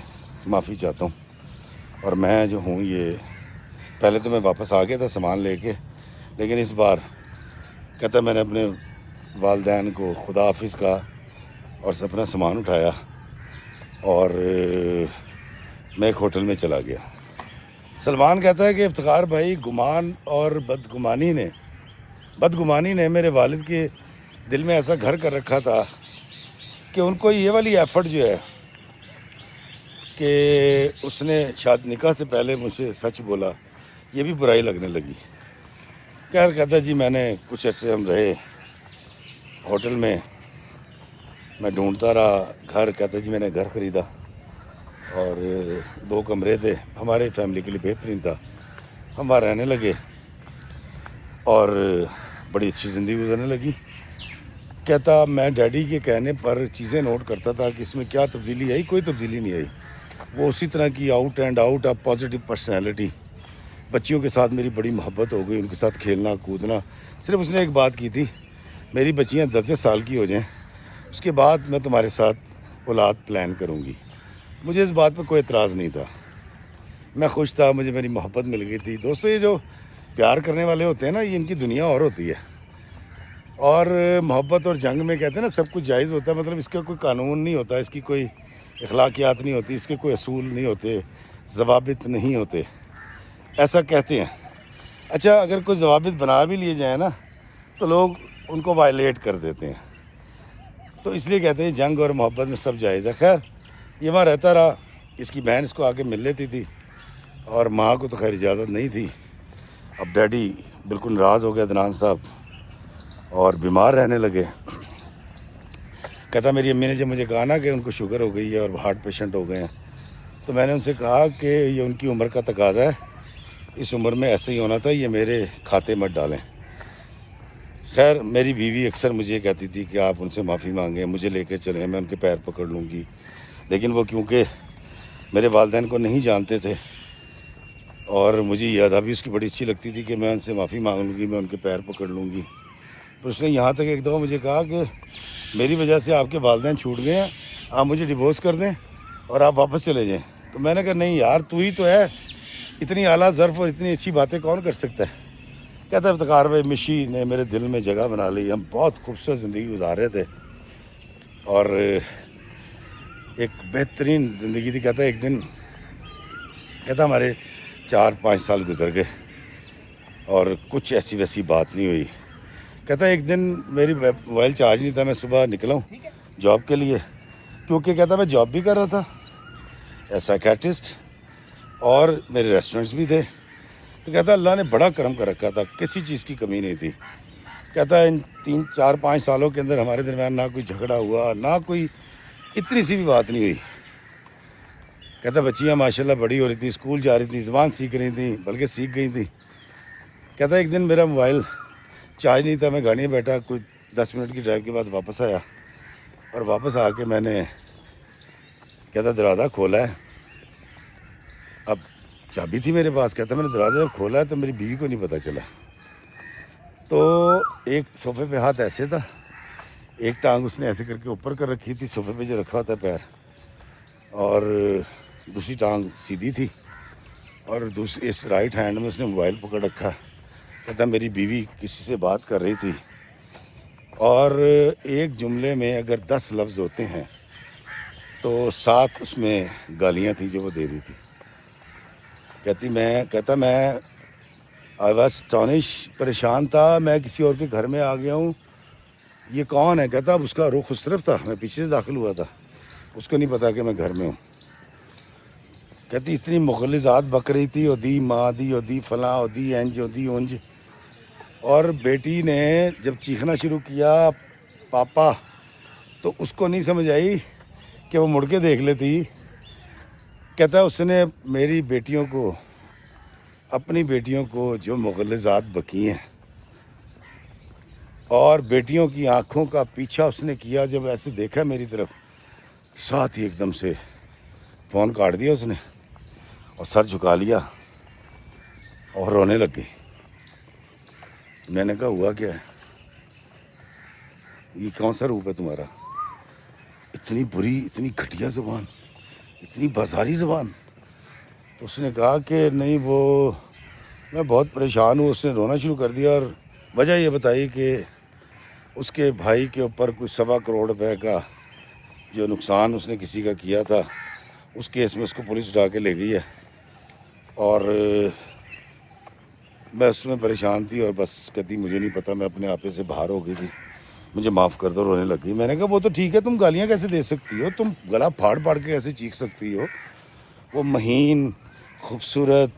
معافی چاہتا ہوں, اور میں جو ہوں یہ پہلے تو میں واپس آ گیا تھا سامان لے کے, لیکن اس بار کہتا میں نے اپنے والدین کو خدا حافظ کہا اور اپنا سامان اٹھایا اور میں ایک ہوٹل میں چلا گیا. سلمان کہتا ہے کہ افتخار بھائی گمان اور بدگمانی نے میرے والد کے دل میں ایسا گھر کر رکھا تھا کہ ان کو یہ والی ایفرٹ جو ہے کہ اس نے شاید نکاح سے پہلے مجھ سے سچ بولا, یہ بھی برائی لگنے لگی. خیر کہتا جی میں نے کچھ عرصے ہم رہے ہوٹل میں, میں ڈھونڈتا رہا گھر. کہتا جی میں نے گھر خریدا اور 2 کمرے تھے, ہمارے فیملی کے لیے بہترین تھا. ہم وہاں رہنے لگے اور بڑی اچھی زندگی گزرنے لگی. کہتا میں ڈیڈی کے کہنے پر چیزیں نوٹ کرتا تھا کہ اس میں کیا تبدیلی آئی, کوئی تبدیلی نہیں آئی. وہ اسی طرح کی out and out of positive personality. بچیوں کے ساتھ میری بڑی محبت ہو گئی, ان کے ساتھ کھیلنا کودنا. صرف اس نے ایک بات کی تھی, میری بچیاں 10 سال کی ہو جائیں اس کے بعد میں تمہارے ساتھ اولاد پلان کروں گی. مجھے اس بات پہ کوئی اعتراض نہیں تھا, میں خوش تھا, مجھے میری محبت مل گئی تھی. دوستو یہ جو پیار کرنے والے ہوتے ہیں نا, یہ ان کی دنیا اور ہوتی ہے. اور محبت اور جنگ میں کہتے ہیں نا سب کچھ جائز ہوتا ہے, مطلب اس کا کوئی قانون نہیں ہوتا, اس کی کوئی اخلاقیات نہیں ہوتی, اس کے کوئی اصول نہیں ہوتے, ضوابط نہیں ہوتے, ایسا کہتے ہیں. اچھا اگر کوئی ضوابط بنا بھی لیے جائیں نا تو لوگ ان کو وائلیٹ کر دیتے ہیں, تو اس لیے کہتے ہیں جنگ اور محبت میں سب جائز ہے. خیر یہ وہاں رہتا رہا, اس کی بہن اس کو آ کے مل لیتی تھی اور ماں کو تو خیر اجازت نہیں تھی. اب ڈیڈی بالکل ناراض ہو گیا عدنان صاحب اور بیمار رہنے لگے. کہتا میری امی نے جب مجھے کہا نا کہ ان کو شوگر ہو گئی ہے اور ہارٹ پیشنٹ ہو گئے ہیں, تو میں نے ان سے کہا کہ یہ ان کی عمر کا تقاضا ہے, اس عمر میں ایسے ہی ہونا تھا, یہ میرے کھاتے مت ڈالیں. خیر میری بیوی اکثر مجھے کہتی تھی کہ آپ ان سے معافی مانگیں, مجھے لے کے چلیں, میں ان کے پیر پکڑ لوں گی. لیکن وہ کیونکہ میرے والدین کو نہیں جانتے تھے اور مجھے یہ ادا بھی اس کی بڑی اچھی لگتی تھی کہ میں ان سے معافی مانگ لوں گی, میں ان کے پیر پکڑ لوں گی. تو اس نے یہاں تک ایک دفعہ مجھے کہا کہ میری وجہ سے آپ کے والدین چھوٹ گئے ہیں, آپ مجھے ڈیورس کر دیں اور آپ واپس چلے جائیں. تو میں نے کہا نہیں یار, تو ہی تو ہے, اتنی اعلیٰ ظرف اور اتنی اچھی باتیں کون کر سکتا ہے. کہتا افتخار بھائی مشی نے میرے دل میں جگہ بنا لی, ہم بہت خوبصورت زندگی گزار رہے تھے. اور ایک بہترین زندگی تھی. کہتا ایک دن کہتا ہمارے 4-5 سال گزر گئے اور کچھ ایسی ویسی بات نہیں ہوئی. کہتا ایک دن میری موبائل چارج نہیں تھا, میں صبح نکلا ہوں جاب کے لیے, کیونکہ کہتا میں جاب بھی کر رہا تھا ایز سائیکیٹرسٹ اور میرے ریسٹورنٹس بھی تھے. تو کہتا اللہ نے بڑا کرم کر رکھا تھا, کسی چیز کی کمی نہیں تھی. کہتا ان 3-4-5 سالوں کے اندر ہمارے درمیان نہ کوئی جھگڑا ہوا, نہ کوئی اتنی سی بھی بات نہیں ہوئی. کہتا بچیاں ماشاءاللہ بڑی ہو رہی تھیں, اسکول جا رہی تھیں, زبان سیکھ رہی تھیں, بلکہ سیکھ گئی تھیں. کہتا ایک دن میرا موبائل چارج نہیں تھا, میں گاڑی میں بیٹھا, کوئی 10 منٹ کی ڈرائیو کے بعد واپس آیا, اور واپس آ کے میں نے کہتا دروازہ کھولا ہے. اب چابی تھی میرے پاس. کہتا میں نے دروازہ جب کھولا ہے تو میری بیوی کو نہیں پتہ چلا. تو ایک صوفے پہ ہاتھ ایسے تھا, ایک ٹانگ اس نے ایسے کر کے اوپر کر رکھی تھی صوفے پہ جو رکھا ہوتا ہے پیر, اور دوسری ٹانگ سیدھی تھی, اور دوسری اس رائٹ ہینڈ میں اس نے موبائل پکڑ رکھا. کہتا میری بیوی کسی سے بات کر رہی تھی, اور ایک جملے میں اگر 10 لفظ ہوتے ہیں تو 7 اس میں گالیاں تھیں جو وہ دے رہی تھی. کہتا میں آئی واز اسٹانش, پریشان تھا, میں کسی اور کے گھر میں آ گیا ہوں, یہ کون ہے. کہتا اب اس کا رخ اس طرف تھا, میں پیچھے سے داخل ہوا تھا, اس کو نہیں پتا کہ میں گھر میں ہوں. کہتی اتنی مغلظات بک رہی تھی, دی ماں دی فلاں, دی اونج. اور بیٹی نے جب چیخنا شروع کیا پاپا, تو اس کو نہیں سمجھ آئی کہ وہ مڑ کے دیکھ لیتی. کہتا اس نے میری بیٹیوں کو, اپنی بیٹیوں کو جو مغلظات بکی ہیں, اور بیٹیوں کی آنکھوں کا پیچھا اس نے کیا, جب ایسے دیکھا میری طرف, ساتھ ہی ایک دم سے فون کاٹ دیا اس نے, اور سر جھکا لیا اور رونے لگ گئی. میں نے کہا ہوا کیا ہے, یہ کون سا روپ ہے تمہارا, اتنی بری, اتنی گھٹیا زبان, اتنی بازاری زبان. تو اس نے کہا کہ نہیں وہ میں بہت پریشان ہوں. اس نے رونا شروع کر دیا, اور وجہ یہ بتائی کہ اس کے بھائی کے اوپر کوئی 1.25 کروڑ روپے کا جو نقصان اس نے کسی کا کیا تھا, اس کیس میں اس کو پولیس اٹھا کے لے گئی ہے, اور میں اس میں پریشان تھی, اور بس کہتی مجھے نہیں پتا, میں اپنے آپے سے باہر ہو گئی تھی, مجھے معاف کر دو, رونے لگ گئی. میں نے کہا وہ تو ٹھیک ہے, تم گالیاں کیسے دے سکتی ہو, تم گلا پھاڑ پھاڑ کے کیسے چیخ سکتی ہو. وہ مہین, خوبصورت,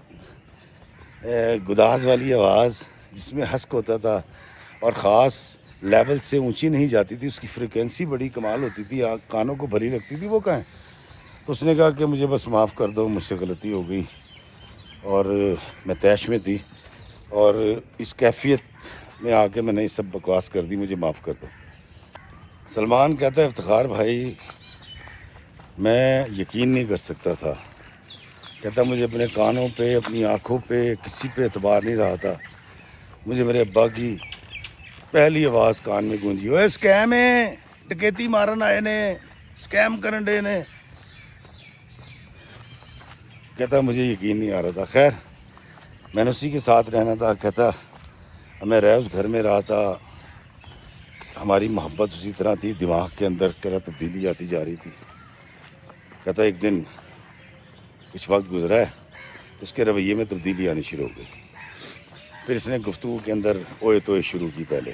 گداز والی آواز جس میں حسک ہوتا تھا, اور خاص لیول سے اونچی نہیں جاتی تھی, اس کی فریکوینسی بڑی کمال ہوتی تھی, کانوں کو بھری لگتی تھی, وہ کہاں ہے. تو اس نے کہا کہ مجھے بس معاف کر دو, مجھ سے غلطی ہو گئی, اور میں طیش میں تھی, اور اس کیفیت میں آ کے میں نے یہ سب بکواس کر دی, مجھے معاف کر دو. سلمان کہتا ہے افتخار بھائی میں یقین نہیں کر سکتا تھا. کہتا مجھے اپنے کانوں پہ, اپنی آنکھوں پہ, کسی پہ اعتبار نہیں رہا تھا. مجھے میرے ابا کی پہلی آواز کان میں گونجی, اوے اسکیم ہے, ڈکیتی مارن آئے نے, اسکیم کرن ڈے نے. کہتا مجھے یقین نہیں آ رہا تھا. خیر میں نے اسی کے ساتھ رہنا تھا. کہتا میں اس گھر میں رہا تھا, ہماری محبت اسی طرح تھی, دماغ کے اندر کیا تبدیلی آتی جا رہی تھی. کہتا ایک دن کچھ وقت گزرا ہے تو اس کے رویے میں تبدیلی آنی شروع ہو گئی. پھر اس نے گفتگو کے اندر اوئے توئے شروع کی. پہلے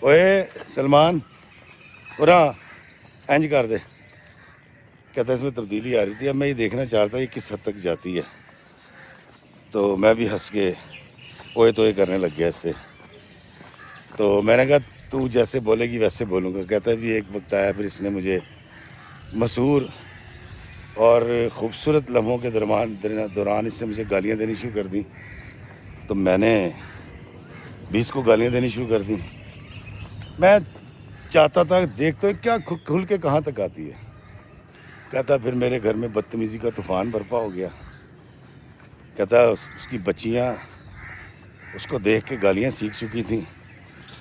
اوئے سلمان پورا اینج کر دے. کہتا اس میں تبدیلی آ رہی تھی. اب میں یہ دیکھنا چاہتا یہ کس حد تک جاتی ہے, تو میں بھی ہنس کے اوئے توئے کرنے لگ گیا اس سے. تو میں نے کہا تو جیسے بولے گی ویسے بولوں گا. کہتا ہے بھی ایک وقت آیا پھر اس نے مجھے مسحور اور خوبصورت لمحوں کے دوران اس نے مجھے گالیاں دینی شروع کر دیں, تو میں نے بھی اس کو گالیاں دینی شروع کر دیں. میں چاہتا تھا دیکھتا ہوں کیا کھل کے کہاں تک آتی ہے. کہتا پھر میرے گھر میں بدتمیزی کا طوفان برپا ہو گیا. کہتا اس کی بچیاں اس کو دیکھ کے گالیاں سیکھ چکی تھیں,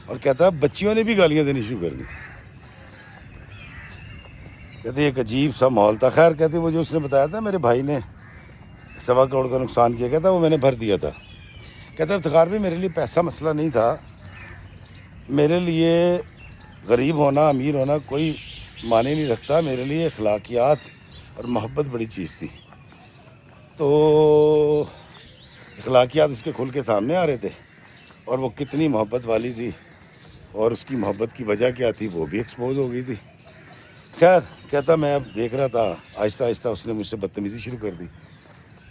اور کہتا بچیوں نے بھی گالیاں دینی شروع کر دیں. کہتے ایک عجیب سا ماحول تھا. خیر کہتے وہ جو اس نے بتایا تھا میرے بھائی نے 1.25 کروڑ کا نقصان کیا, کہتا وہ میں نے بھر دیا تھا. کہتا افتخار بھی میرے لیے پیسہ مسئلہ نہیں تھا, میرے لیے غریب ہونا امیر ہونا کوئی معنی نہیں رکھتا، میرے لیے اخلاقیات اور محبت بڑی چیز تھی۔ تو اخلاقیات اس کے کھل کے سامنے آ رہے تھے، اور وہ کتنی محبت والی تھی اور اس کی محبت کی وجہ کیا تھی وہ بھی ایکسپوز ہو گئی تھی۔ خیر کہتا میں اب دیکھ رہا تھا آہستہ آہستہ اس نے مجھ سے بدتمیزی شروع کر دی،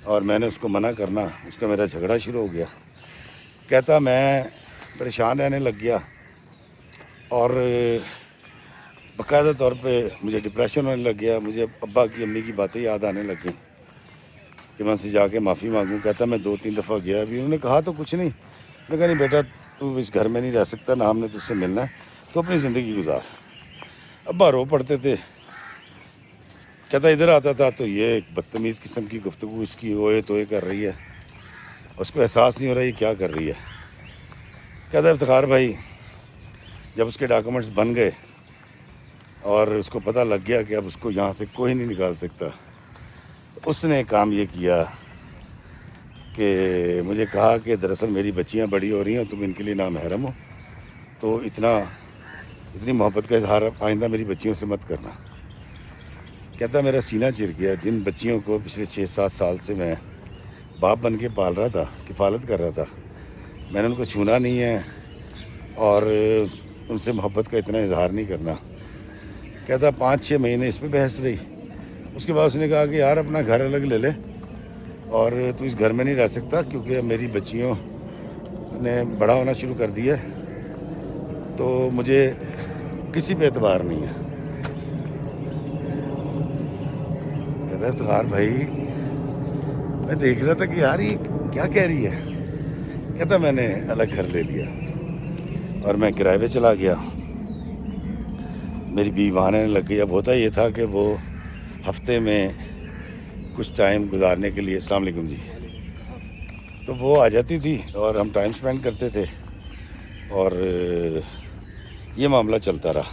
اور میں نے اس کو منع کرنا، اس کا میرا جھگڑا شروع ہو گیا۔ کہتا میں پریشان رہنے لگ گیا، اور باقاعدہ طور پہ مجھے ڈپریشن ہونے لگ گیا، مجھے ابا کی امی کی باتیں یاد آنے لگ گئیں کہ میں ان سے جا کے معافی مانگوں۔ کہتا میں 2-3 دفعہ گیا بھی، انہوں نے کہا تو کچھ نہیں، میں کہا نہیں بیٹا تو اس گھر میں نہیں رہ سکتا، نہ ہم نے تجھ سے ملنا ہے، تو اپنی زندگی گزار۔ ابا رو پڑتے تھے۔ کہتا ادھر آتا تھا تو یہ ایک بدتمیز قسم کی گفتگو اس کی اوئے توئے کر رہی ہے، اس کو احساس نہیں ہو رہا یہ کیا کر رہی ہے۔ کہتا افتخار بھائی جب اس کے ڈاکومنٹس بن گئے اور اس کو پتہ لگ گیا کہ اب اس کو یہاں سے کوئی نہیں نکال سکتا، تو اس نے کام یہ کیا کہ مجھے کہا کہ دراصل میری بچیاں بڑی ہو رہی ہیں، تم ان کے لیے نامحرم ہو، تو اتنی محبت کا اظہار آئندہ میری بچیوں سے مت کرنا۔ کہتا میرا سینہ چر گیا، جن بچیوں کو پچھلے 6-7 سال سے میں باپ بن کے پال رہا تھا، کفالت کر رہا تھا، میں نے ان کو چھونا نہیں ہے اور ان سے محبت کا اتنا اظہار نہیں کرنا۔ کہتا 5-6 مہینے اس پہ بحث رہی، اس کے بعد اس نے کہا کہ یار اپنا گھر الگ لے لے، اور تو اس گھر میں نہیں رہ سکتا کیونکہ میری بچیوں نے بڑا ہونا شروع کر دیا ہے، تو مجھے کسی پہ اعتبار نہیں ہے۔ کہتا افتخار بھائی میں دیکھ رہا تھا کہ یار یہ کیا کہہ رہی ہے۔ کہتا میں نے الگ گھر لے لیا اور میں کرائے پہ چلا گیا، میری بیوی وہاں رہنے لگ گئی۔ اب ہوتا یہ تھا کہ وہ ہفتے میں کچھ ٹائم گزارنے کے لیے، السلام علیکم جی، تو وہ آ جاتی تھی اور ہم ٹائم سپینڈ کرتے تھے، اور یہ معاملہ چلتا رہا۔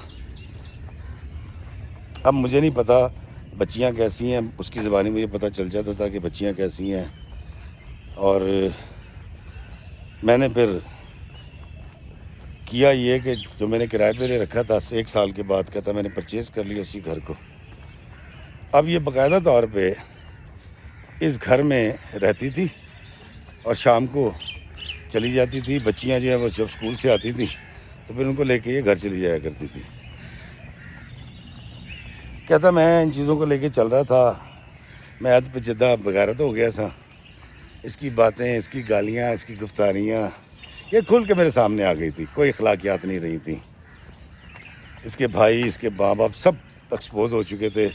اب مجھے نہیں پتہ بچیاں کیسی ہیں، اس کی زبانی مجھے پتہ چل جاتا تھا کہ بچیاں کیسی ہیں، اور میں نے پھر کیا یہ کہ جو میں نے کرائے پہ لے رکھا تھا 1 سال کے بعد، کہتا میں نے پرچیز کر لیا اسی گھر کو۔ اب یہ باقاعدہ طور پہ اس گھر میں رہتی تھی اور شام کو چلی جاتی تھی۔ بچیاں جو ہیں وہ جب اسکول سے آتی تھیں تو پھر ان کو لے کے یہ گھر چلی جایا کرتی تھی۔ کہتا میں ان چیزوں کو لے کے چل رہا تھا، میں عد پہ جدہ بغیرت ہو گیا تھا۔ اس کی باتیں، اس کی گالیاں، اس کی گفتاریاں یہ کھل کے میرے سامنے آ گئی تھی، کوئی اخلاقیات نہیں رہی تھیں۔ اس کے بھائی، اس کے ماں باپ سب ایکسپوز ہو چکے تھے،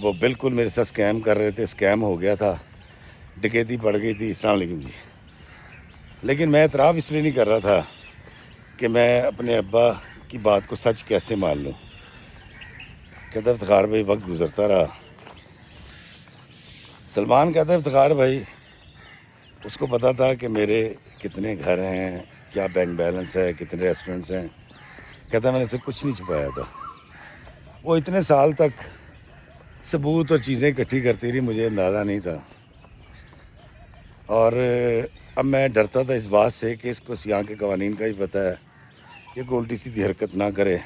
وہ بالکل میرے ساتھ اسکیم کر رہے تھے، اسکیم ہو گیا تھا، ڈکیتی پڑ گئی تھی۔ السلام علیکم جی۔ لیکن میں اعتراف اس لیے نہیں کر رہا تھا کہ میں اپنے ابا کی بات کو سچ کیسے مان لوں۔ کہتا افتخار بھائی وقت گزرتا رہا۔ سلمان کہتا ہے افتخار بھائی اس کو پتا تھا کہ میرے کتنے گھر ہیں، کیا بینک بیلنس ہے، کتنے ریسٹورنٹس ہیں۔ کہتا میں نے اسے کچھ نہیں چھپایا تھا۔ وہ اتنے سال تک ثبوت اور چیزیں اکٹھی کرتی رہی، مجھے اندازہ نہیں تھا، اور اب میں ڈرتا تھا اس بات سے کہ اس کو یہاں کے قوانین کا ہی پتہ ہے کہ کوئی الٹی سیدھی حرکت نہ کرے۔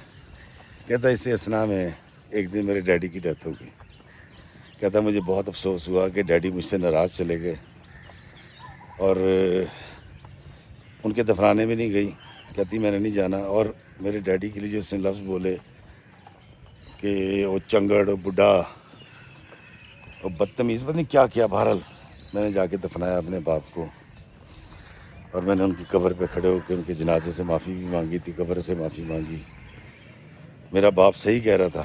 کہتا اسے اسنا میں ایک دن میرے ڈیڈی کی ڈیتھ ہو گئی۔ کہتا مجھے بہت افسوس ہوا کہ ڈیڈی مجھ سے ناراض چلے گئے، اور ان کے دفنانے بھی نہیں گئی۔ کہتی میں نے نہیں جانا، اور میرے ڈیڈی کے لیے جو اس نے لفظ بولے کہ وہ چنگڑ، بڈھا اور بدتمیز، پتہ نہیں کیا کیا، بہرحال میں نے جا کے دفنایا اپنے باپ کو، اور میں نے ان کی قبر پہ کھڑے ہو کے ان کے جنازے سے معافی بھی مانگی تھی، قبر سے معافی مانگی۔ میرا باپ صحیح کہہ رہا تھا۔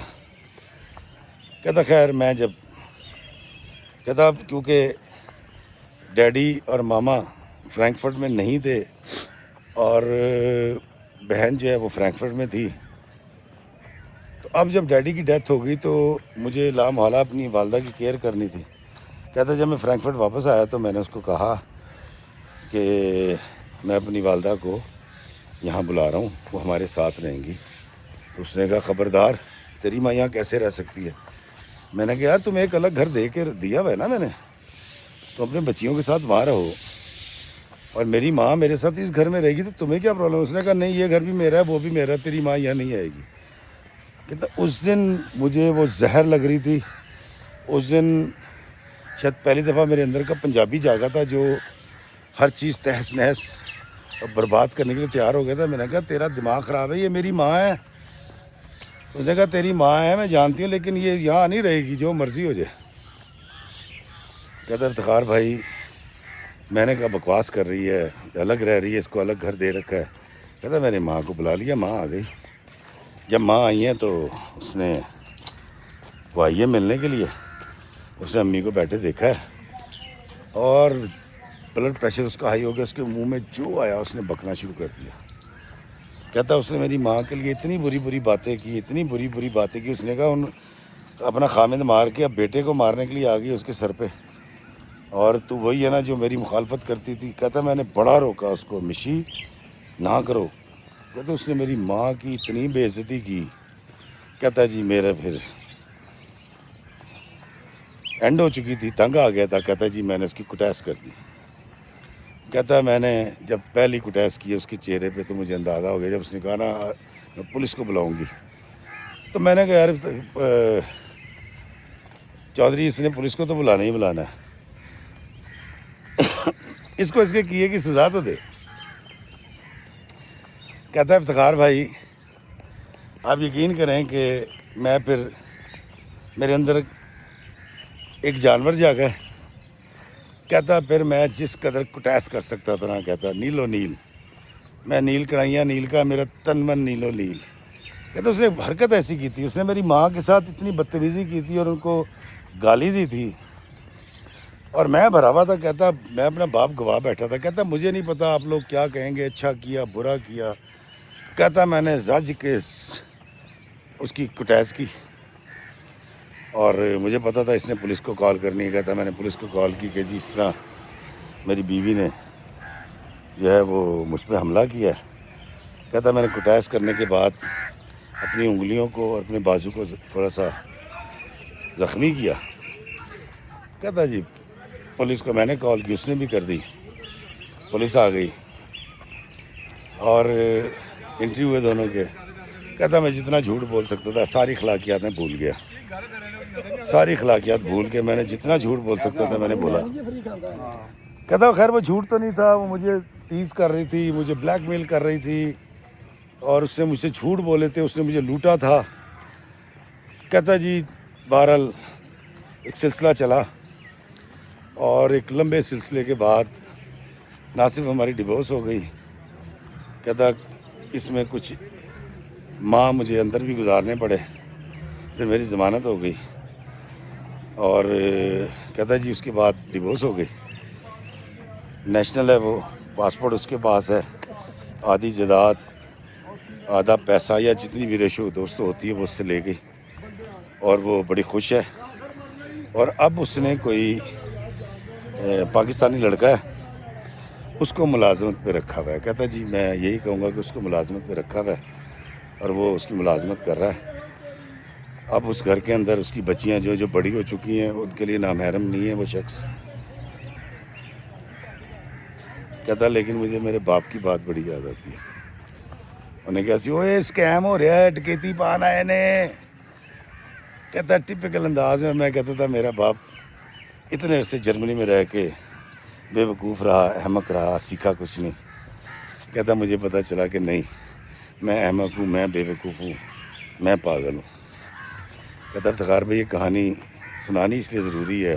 کہتا خیر میں جب کہتا کیونکہ ڈیڈی اور ماما فرینکفرٹ میں نہیں تھے اور بہن جو ہے وہ فرینکفرٹ میں تھی، تو اب جب ڈیڈی کی ڈیتھ ہو گئی تو مجھے لامحالہ اپنی والدہ کی کیئر کرنی تھی۔ کہتا جب میں فرینکفرٹ واپس آیا تو میں نے اس کو کہا کہ میں اپنی والدہ کو یہاں بلا رہا ہوں، وہ ہمارے ساتھ رہیں گی۔ تو اس نے کہا خبردار، تیری ماں یہاں کیسے رہ سکتی ہے؟ میں نے کہا یار تم ایک الگ گھر دے کے دیا ہوا ہے نا میں نے، تو اپنے بچیوں کے ساتھ وہاں رہو۔ اور میری ماں میرے ساتھ اس گھر میں رہے گی تو تمہیں کیا پرابلم ہے؟ اس نے کہا نہیں، یہ گھر بھی میرا ہے، وہ بھی میرا ہے، تیری ماں یہاں نہیں آئے گی. کہتا اس دن مجھے وہ زہر لگ رہی تھی. اس دن شاید پہلی دفعہ میرے اندر کا پنجابی جاگا تھا جو ہر چیز تہس نہس اور برباد کرنے کے لیے تیار ہو گیا تھا. میں نے کہا تیرا دماغ خراب ہے، یہ میری ماں ہے. اس نے کہا تیری ماں ہے میں جانتی ہوں، لیکن یہ یہاں نہیں رہے گی، جو مرضی ہو جائے. کہتا افتخار بھائی، میں نے کہا بکواس کر رہی ہے، الگ رہ رہی ہے، اس کو الگ گھر دے رکھا ہے. کہتا میں نے ماں کو بلا لیا، ماں آ گئی. جب ماں آئی ہیں تو اس نے وہ آئی ہے ملنے کے لیے. اس نے امی کو بیٹھے دیکھا ہے اور بلڈ پریشر اس کا ہائی ہو گیا. اس کے منہ میں جو آیا اس نے بکنا شروع کر دیا. کہتا اس نے میری ماں کے لیے اتنی بری بری باتیں کی، اتنی بری بری باتیں کی. اس نے کہا اپنا خامد مار کے اب بیٹے کو مارنے کے لیے آ گئی اس کے سر پہ، اور تو وہی ہے نا جو میری مخالفت کرتی تھی. کہتا میں نے بڑا روکا اس کو، مشی نہ کرو. کہتا اس نے میری ماں کی اتنی بے عزتی کی. کہتا جی میرا پھر اینڈ ہو چکی تھی، تنگ آ گیا تھا. کہتا جی میں نے اس کی کٹیس کر دی. کہتا میں نے جب پہلی کٹیس کی اس کے چہرے پہ تو مجھے اندازہ ہو گیا. جب اس نے کہا نا میں پولیس کو بلاؤں گی، تو میں نے کہا یار چودھری اس نے پولیس کو تو بلانا ہی بلانا ہے، اس کو اس کے کیے کی سزا تو دے. کہتا ہے افتخار بھائی آپ یقین کریں کہ میں پھر میرے اندر ایک جانور جاگا ہے. کہتا پھر میں جس قدر کٹیس کر سکتا تھا نا، کہتا نیل و نیل، میں نیل کڑھائیاں نیل کا، میرا تن من نیل و نیل. کہتا اس نے حرکت ایسی کی تھی، اس نے میری ماں کے ساتھ اتنی بدتمیزی کی تھی اور ان کو گالی دی تھی اور میں بھرا ہوا تھا. کہتا میں اپنا باپ گواہ بیٹھا تھا. کہتا مجھے نہیں پتا آپ لوگ کیا کہیں گے، اچھا کیا برا کیا. کہتا میں نے رج کے اس کی کٹیس کی اور مجھے پتا تھا اس نے پولیس کو کال کرنی ہے. کہتا میں نے پولیس کو کال کی کہ جی اس طرح میری بیوی نے جو ہے وہ مجھ پہ حملہ کیا ہے. کہتا میں نے کٹیس کرنے کے بعد اپنی انگلیوں کو اور اپنے بازو کو تھوڑا سا زخمی کیا. کہتا جی پولیس کو میں نے کال کی، اس نے بھی کر دی، پولیس آ گئی اور انٹرویو ہوئے دونوں کے. کہتا میں جتنا جھوٹ بول سکتا تھا ساری اخلاقیات میں بھول گیا، ساری اخلاقیات بھول کے میں نے جتنا جھوٹ بول سکتا تھا میں نے بولا. کہتا خیر وہ جھوٹ تو نہیں تھا، وہ مجھے ٹیز کر رہی تھی، مجھے بلیک میل کر رہی تھی اور اس نے مجھ سے جھوٹ بولے تھے، اس نے مجھے لوٹا تھا. کہتا جی بہرحال ایک سلسلہ چلا اور ایک لمبے سلسلے کے بعد نہ صرف ہماری ڈیورس ہو گئی. کہتا اس میں کچھ ماہ مجھے اندر بھی گزارنے پڑے، پھر میری ضمانت ہو گئی اور کہتا جی اس کے بعد ڈیورس ہو گئی. نیشنل ہے وہ، پاسپورٹ اس کے پاس ہے، آدھی جائیداد آدھا پیسہ یا جتنی بھی ریشو دوستوں ہوتی ہے وہ اس سے لے گئی اور وہ بڑی خوش ہے. اور اب اس نے کوئی پاکستانی لڑکا ہے اس کو ملازمت پہ رکھا ہوا ہے. کہتا جی میں یہی کہوں گا کہ اس کو ملازمت پہ رکھا ہوا ہے اور وہ اس کی ملازمت کر رہا ہے. اب اس گھر کے اندر اس کی بچیاں جو بڑی ہو چکی ہیں ان کے لیے نامحرم نہیں ہے وہ شخص. کہتا لیکن مجھے میرے باپ کی بات بڑی یاد آتی ہے. انہیں کہا سی اوے اسکیم ہو رہا ہے، ڈکیتی پان آئے نے. کہتا ٹپکل انداز میں. میں کہتا تھا میرا باپ اتنے عرصے جرمنی میں رہ کے بے وقوف رہا، احمق رہا، سیکھا کچھ نہیں. کہتا مجھے پتہ چلا کہ نہیں، میں احمق ہوں، میں بے وقوف ہوں، میں پاگل ہوں. کہتا افتخار بھائی یہ کہانی سنانی اس لیے ضروری ہے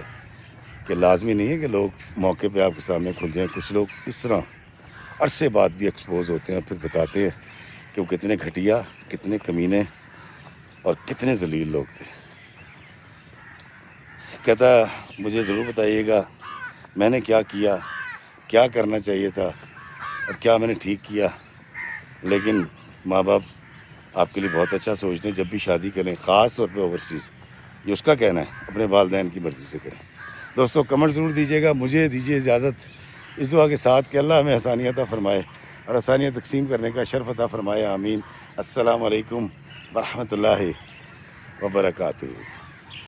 کہ لازمی نہیں ہے کہ لوگ موقع پہ آپ کے سامنے کھل جائیں. کچھ لوگ اس طرح عرصے بعد بھی ایکسپوز ہوتے ہیں اور پھر بتاتے ہیں کہ وہ کتنے گھٹیا، کتنے کمینے اور کتنے ذلیل لوگ تھے. کہتا مجھے ضرور بتائیے گا میں نے کیا کیا، کیا کرنا چاہیے تھا اور کیا میں نے ٹھیک کیا. لیکن ماں باپ آپ کے لیے بہت اچھا سوچتے ہیں جب بھی شادی کریں، خاص طور پہ اوورسیز. یہ اس کا کہنا ہے، اپنے والدین کی مرضی سے کریں. دوستوں کمنٹ ضرور دیجیے گا. مجھے دیجیے اجازت اس دعا کے ساتھ کہ اللہ ہمیں آسانیت عطا فرمائے اور آسانیت تقسیم کرنے کا شرف عطا فرمائے. آمین. السلام علیکم ورحمۃ اللہ وبرکاتہ.